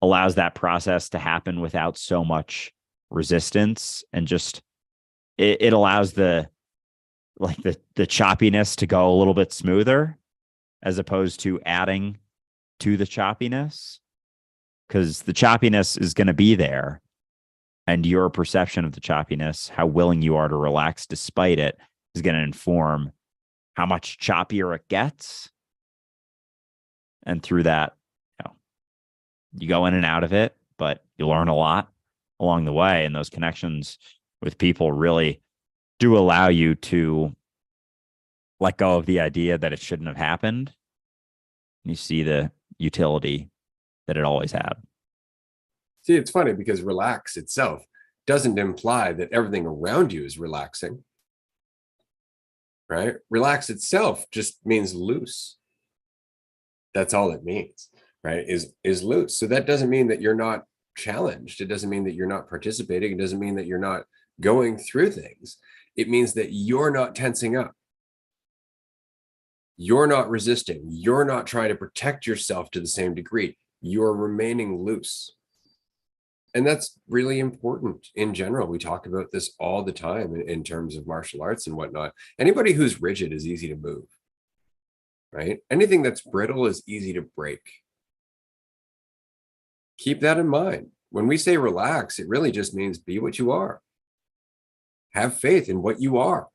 allows that process to happen without so much resistance, and just it allows the choppiness to go a little bit smoother, as opposed to adding to the choppiness, because the choppiness is going to be there, and your perception of the choppiness, how willing you are to relax despite it, is going to inform how much choppier it gets. And through that, you go in and out of it, but you learn a lot along the way. And those connections with people really do allow you to let go of the idea that it shouldn't have happened. You see the utility that it always had. See, it's funny because relax itself doesn't imply that everything around you is relaxing, right? Relax itself just means loose. That's all it means, right? Is loose. So that doesn't mean that you're not challenged. It doesn't mean that you're not participating. It doesn't mean that you're not going through things. It means that you're not tensing up. You're not resisting. You're not trying to protect yourself to the same degree. You're remaining loose. And that's really important in general. We talk about this all the time in terms of martial arts and whatnot. Anybody who's rigid is easy to move, right? Anything that's brittle is easy to break. Keep that in mind. When we say relax, it really just means be what you are. Have faith in what you are.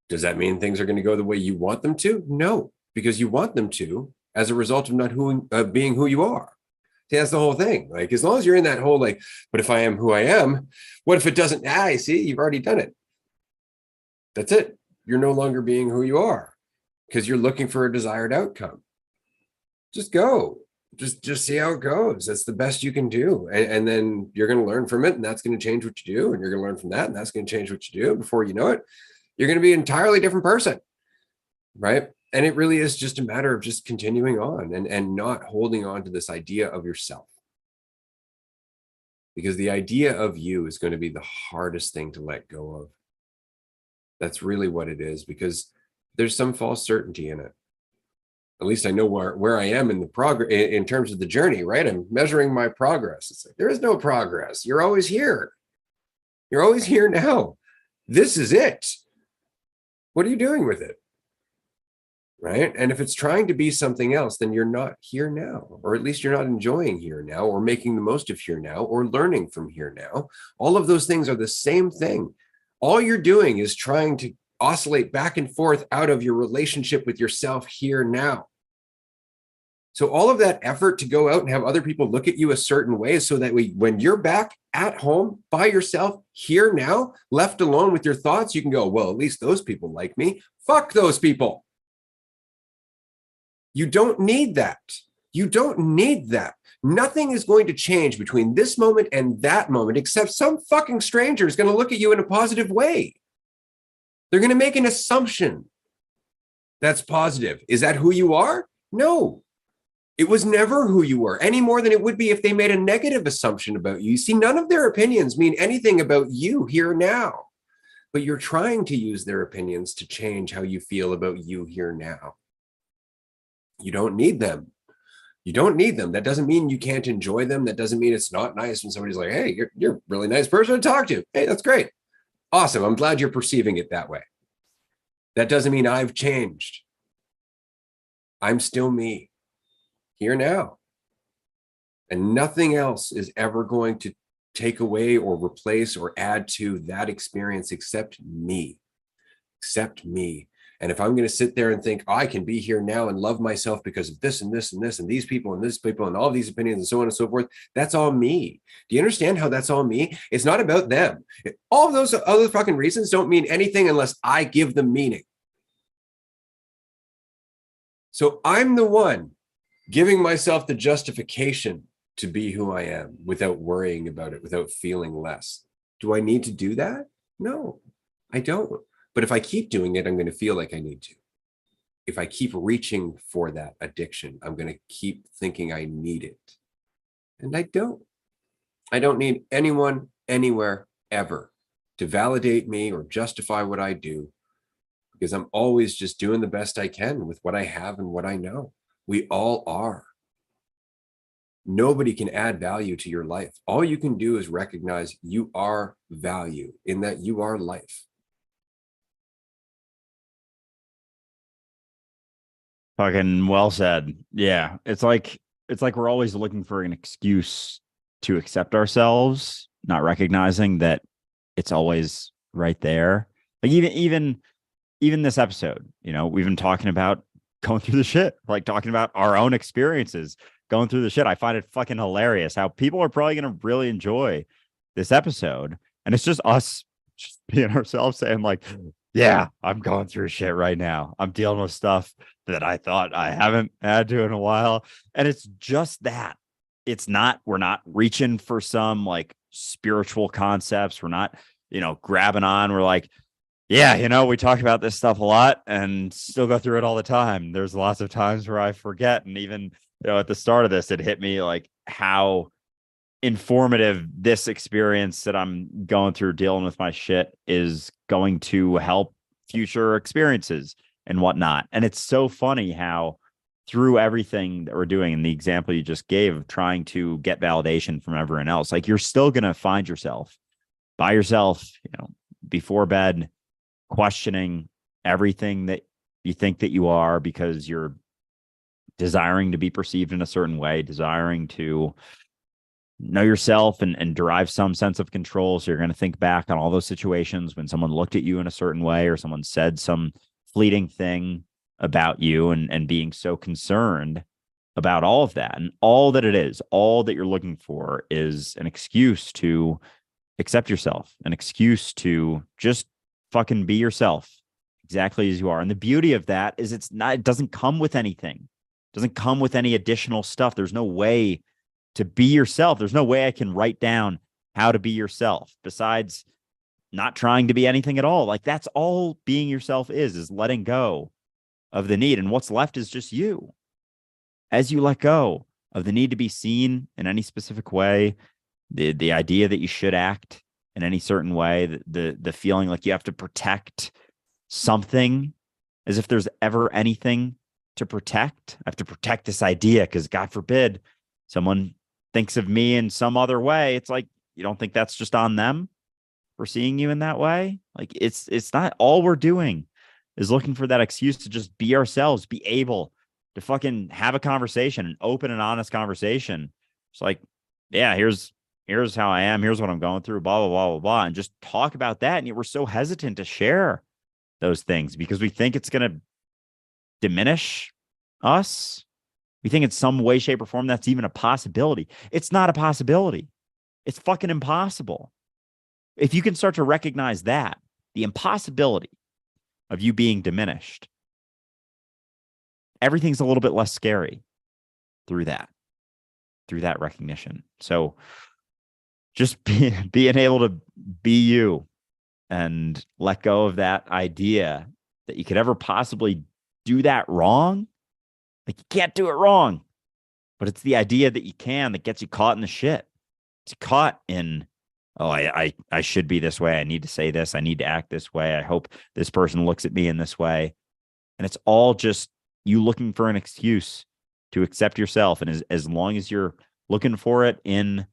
Does that mean things are going to go the way you want them to? No, because you want them to as a result of not being who you are. See, that's the whole thing. Like, as long as you're in that whole, like, but if I am who I am, what if it doesn't? See, you've already done it. That's it. You're no longer being who you are because you're looking for a desired outcome. Just go. Just see how it goes. That's the best you can do. And then you're going to learn from it, and that's going to change what you do. And you're going to learn from that, and that's going to change what you do. Before you know it, you're going to be an entirely different person, right? And it really is just a matter of just continuing on and not holding on to this idea of yourself. Because the idea of you is going to be the hardest thing to let go of. That's really what it is, because there's some false certainty in it. At least I know where I am in the progress in terms of the journey, right? I'm measuring my progress. It's like, there is no progress. You're always here. You're always here now. This is it. What are you doing with it? Right? And if it's trying to be something else, then you're not here now, or at least you're not enjoying here now, or making the most of here now, or learning from here now. All of those things are the same thing. All you're doing is trying to oscillate back and forth out of your relationship with yourself here now. So all of that effort to go out and have other people look at you a certain way, so that when you're back at home by yourself here now, left alone with your thoughts, you can go, well, at least those people like me. Fuck those people. You don't need that. You don't need that. Nothing is going to change between this moment and that moment, except some fucking stranger is going to look at you in a positive way. They're going to make an assumption that's positive. Is that who you are? No. It was never who you were, any more than it would be if they made a negative assumption about you. You see, none of their opinions mean anything about you here now, but you're trying to use their opinions to change how you feel about you here now. You don't need them. You don't need them. That doesn't mean you can't enjoy them. That doesn't mean it's not nice when somebody's like, hey, you're a really nice person to talk to. Hey, that's great. Awesome. I'm glad you're perceiving it that way. That doesn't mean I've changed. I'm still me here now. And nothing else is ever going to take away or replace or add to that experience except me. Except me. And if I'm going to sit there and think, I can be here now and love myself because of this and this and this and these people and this people and all these opinions and so on and so forth, that's all me. Do you understand how that's all me? It's not about them. All of those other fucking reasons don't mean anything unless I give them meaning. So I'm the one giving myself the justification to be who I am without worrying about it, without feeling less. Do I need to do that? No, I don't. But if I keep doing it, I'm going to feel like I need to. If I keep reaching for that addiction, I'm going to keep thinking I need it. And I don't. I don't need anyone, anywhere, ever to validate me or justify what I do, because I'm always just doing the best I can with what I have and what I know. We all are. Nobody can add value to your life. All you can do is recognize you are value, in that you are life. Fucking well said. Yeah. It's like we're always looking for an excuse to accept ourselves, not recognizing that it's always right there. Like even this episode, we've been talking about going through the shit, like talking about our own experiences going through the shit. I find it fucking hilarious how people are probably going to really enjoy this episode. And it's just us just being ourselves saying, like, yeah, I'm going through shit right now. I'm dealing with stuff that I thought I haven't had to in a while. And it's just that. We're not reaching for some like spiritual concepts. We're not, grabbing on. We're like, yeah, we talk about this stuff a lot and still go through it all the time. There's lots of times where I forget. And even, at the start of this, it hit me like how informative this experience that I'm going through dealing with my shit is going to help future experiences and whatnot. And it's so funny how through everything that we're doing and the example you just gave of trying to get validation from everyone else, like you're still going to find yourself by yourself, before bed, questioning everything that you think that you are because you're desiring to be perceived in a certain way, desiring to know yourself and derive some sense of control. So you're going to think back on all those situations when someone looked at you in a certain way or someone said some fleeting thing about you and being so concerned about all of that. And all that it is, all that you're looking for is an excuse to accept yourself, an excuse to just fucking be yourself exactly as you are. And the beauty of that is it doesn't come with anything. It doesn't come with any additional stuff. There's no way to be yourself. There's no way I can write down how to be yourself besides not trying to be anything at all. Like that's all being yourself is letting go of the need. And what's left is just you. As you let go of the need to be seen in any specific way, the idea that you should act in any certain way, the feeling like you have to protect something, as if there's ever anything to protect. I have to protect this idea because God forbid someone thinks of me in some other way. It's like, you don't think that's just on them for seeing you in that way? Like it's not. All we're doing is looking for that excuse to just be ourselves, be able to fucking have a conversation, an open and honest conversation. It's like, yeah, here's how I am. Here's what I'm going through, blah, blah, blah, blah, blah. And just talk about that. And yet we're so hesitant to share those things because we think it's going to diminish us. We think in some way, shape, or form that's even a possibility. It's not a possibility. It's fucking impossible. If you can start to recognize that, the impossibility of you being diminished, everything's a little bit less scary through that recognition. So just being able to be you and let go of that idea that you could ever possibly do that wrong. Like you can't do it wrong, but it's the idea that you can that gets you caught in the shit. It's caught in, oh, I should be this way. I need to say this. I need to act this way. I hope this person looks at me in this way. And it's all just you looking for an excuse to accept yourself. And as long as you're looking for it in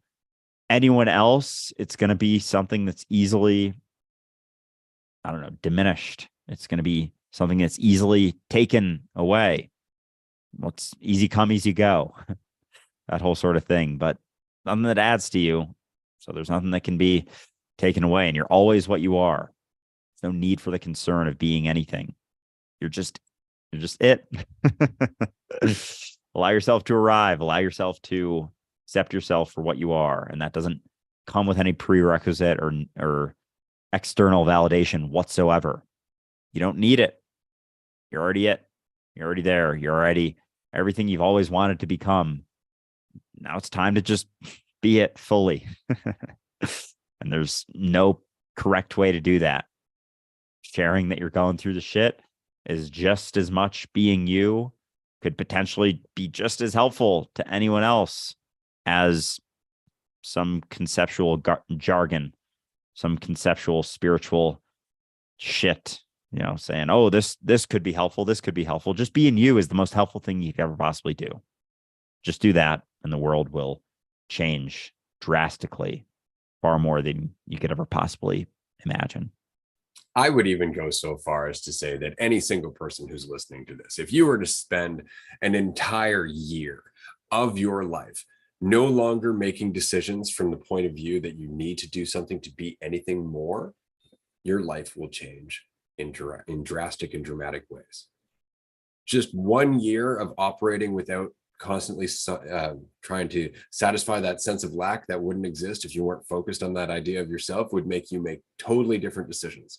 anyone else, it's going to be something that's easily, I don't know, diminished. It's going to be something that's easily taken away. Well, it's easy come, easy go, that whole sort of thing. But nothing that adds to you. So there's nothing that can be taken away. And you're always what you are. There's no need for the concern of being anything. You're just it. Allow yourself to arrive. Allow yourself to accept yourself for what you are. And that doesn't come with any prerequisite or external validation whatsoever. You don't need it. You're already it. You're already there. You're already everything you've always wanted to become. now it's time to just be it fully. And there's no correct way to do that. Sharing that you're going through the shit is just as much being you, could potentially be just as helpful to anyone else as some conceptual jargon, some conceptual spiritual shit, saying, oh, this could be helpful. This could be helpful. Just being you is the most helpful thing you could ever possibly do. Just do that, and the world will change drastically, far more than you could ever possibly imagine. I would even go so far as to say that any single person who's listening to this, if you were to spend an entire year of your life no longer making decisions from the point of view that you need to do something to be anything more, your life will change in drastic and dramatic ways. Just 1 year of operating without constantly trying to satisfy that sense of lack that wouldn't exist if you weren't focused on that idea of yourself would make you make totally different decisions.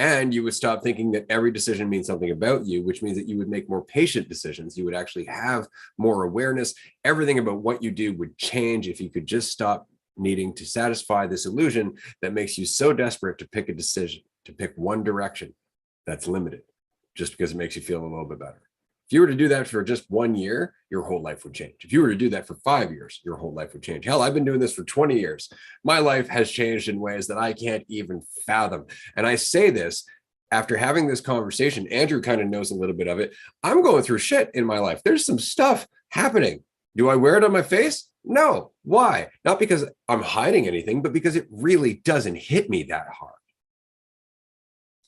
And you would stop thinking that every decision means something about you, which means that you would make more patient decisions. You would actually have more awareness. Everything about what you do would change if you could just stop needing to satisfy this illusion that makes you so desperate to pick a decision, to pick one direction that's limited, just because it makes you feel a little bit better. If you were to do that for just 1 year, your whole life would change. If you were to do that for 5 years, your whole life would change. Hell, I've been doing this for 20 years. My life has changed in ways that I can't even fathom. And I say this after having this conversation. Andrew kind of knows a little bit of it. I'm going through shit in my life. There's some stuff happening. Do I wear it on my face? No. Why? Not because I'm hiding anything, but because it really doesn't hit me that hard.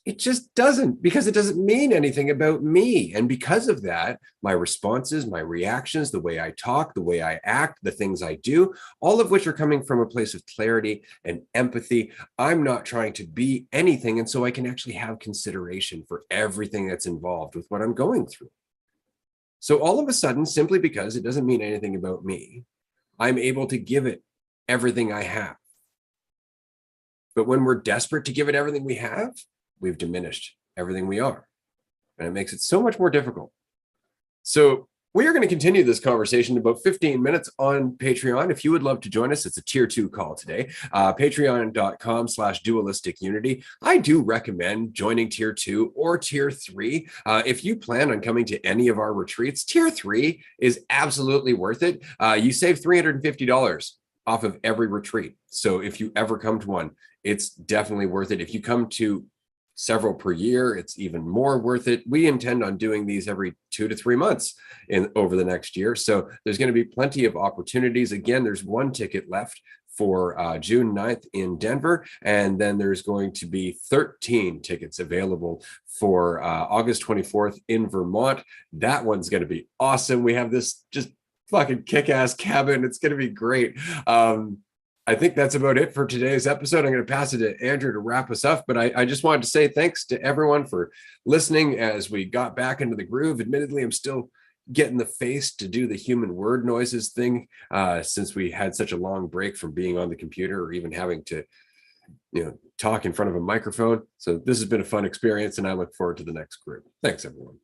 It just doesn't, because it doesn't mean anything about me. And because of that, my responses, my reactions, the way I talk, the way I act, the things I do, all of which are coming from a place of clarity and empathy. I'm not trying to be anything. And so I can actually have consideration for everything that's involved with what I'm going through. So all of a sudden, simply because it doesn't mean anything about me, I'm able to give it everything I have. But when we're desperate to give it everything we have, we've diminished everything we are. And it makes it so much more difficult. So we are going to continue this conversation in about 15 minutes on Patreon. If you would love to join us, it's a tier 2 call today. Patreon.com/Dualistic Unity. I do recommend joining tier 2 or tier 3. If you plan on coming to any of our retreats, tier 3 is absolutely worth it. You save $350 off of every retreat. So if you ever come to one, it's definitely worth it. If you come to several per year, it's even more worth it. We intend on doing these every 2 to 3 months over the next year. So there's going to be plenty of opportunities. Again, there's one ticket left for June 9th in Denver. And then there's going to be 13 tickets available for August 24th in Vermont. That one's going to be awesome. We have this just fucking kick-ass cabin. It's going to be great. I think that's about it for today's episode. I'm going to pass it to Andrew to wrap us up, but I just wanted to say thanks to everyone for listening as we got back into the groove. Admittedly, I'm still getting the face to do the human word noises thing since we had such a long break from being on the computer or even having to, talk in front of a microphone. So this has been a fun experience, and I look forward to the next group. Thanks, everyone.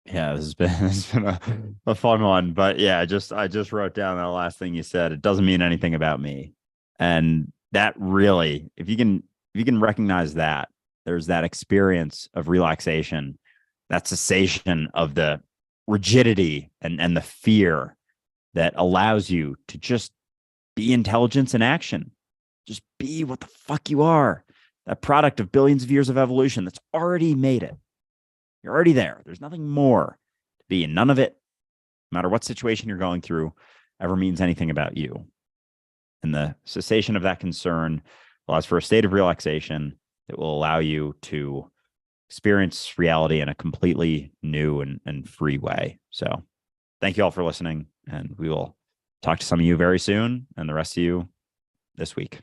Yeah, this has been a fun one, but yeah, I just wrote down that last thing you said. It doesn't mean anything about me, and that really, if you can recognize that, there's that experience of relaxation, that cessation of the rigidity and the fear that allows you to just be intelligence in action, just be what the fuck you are, that product of billions of years of evolution that's already made it. You're already there. There's nothing more to be, and none of it, no matter what situation you're going through, ever means anything about you. And the cessation of that concern allows for a state of relaxation that will allow you to experience reality in a completely new and free way. So thank you all for listening, and we will talk to some of you very soon and the rest of you this week.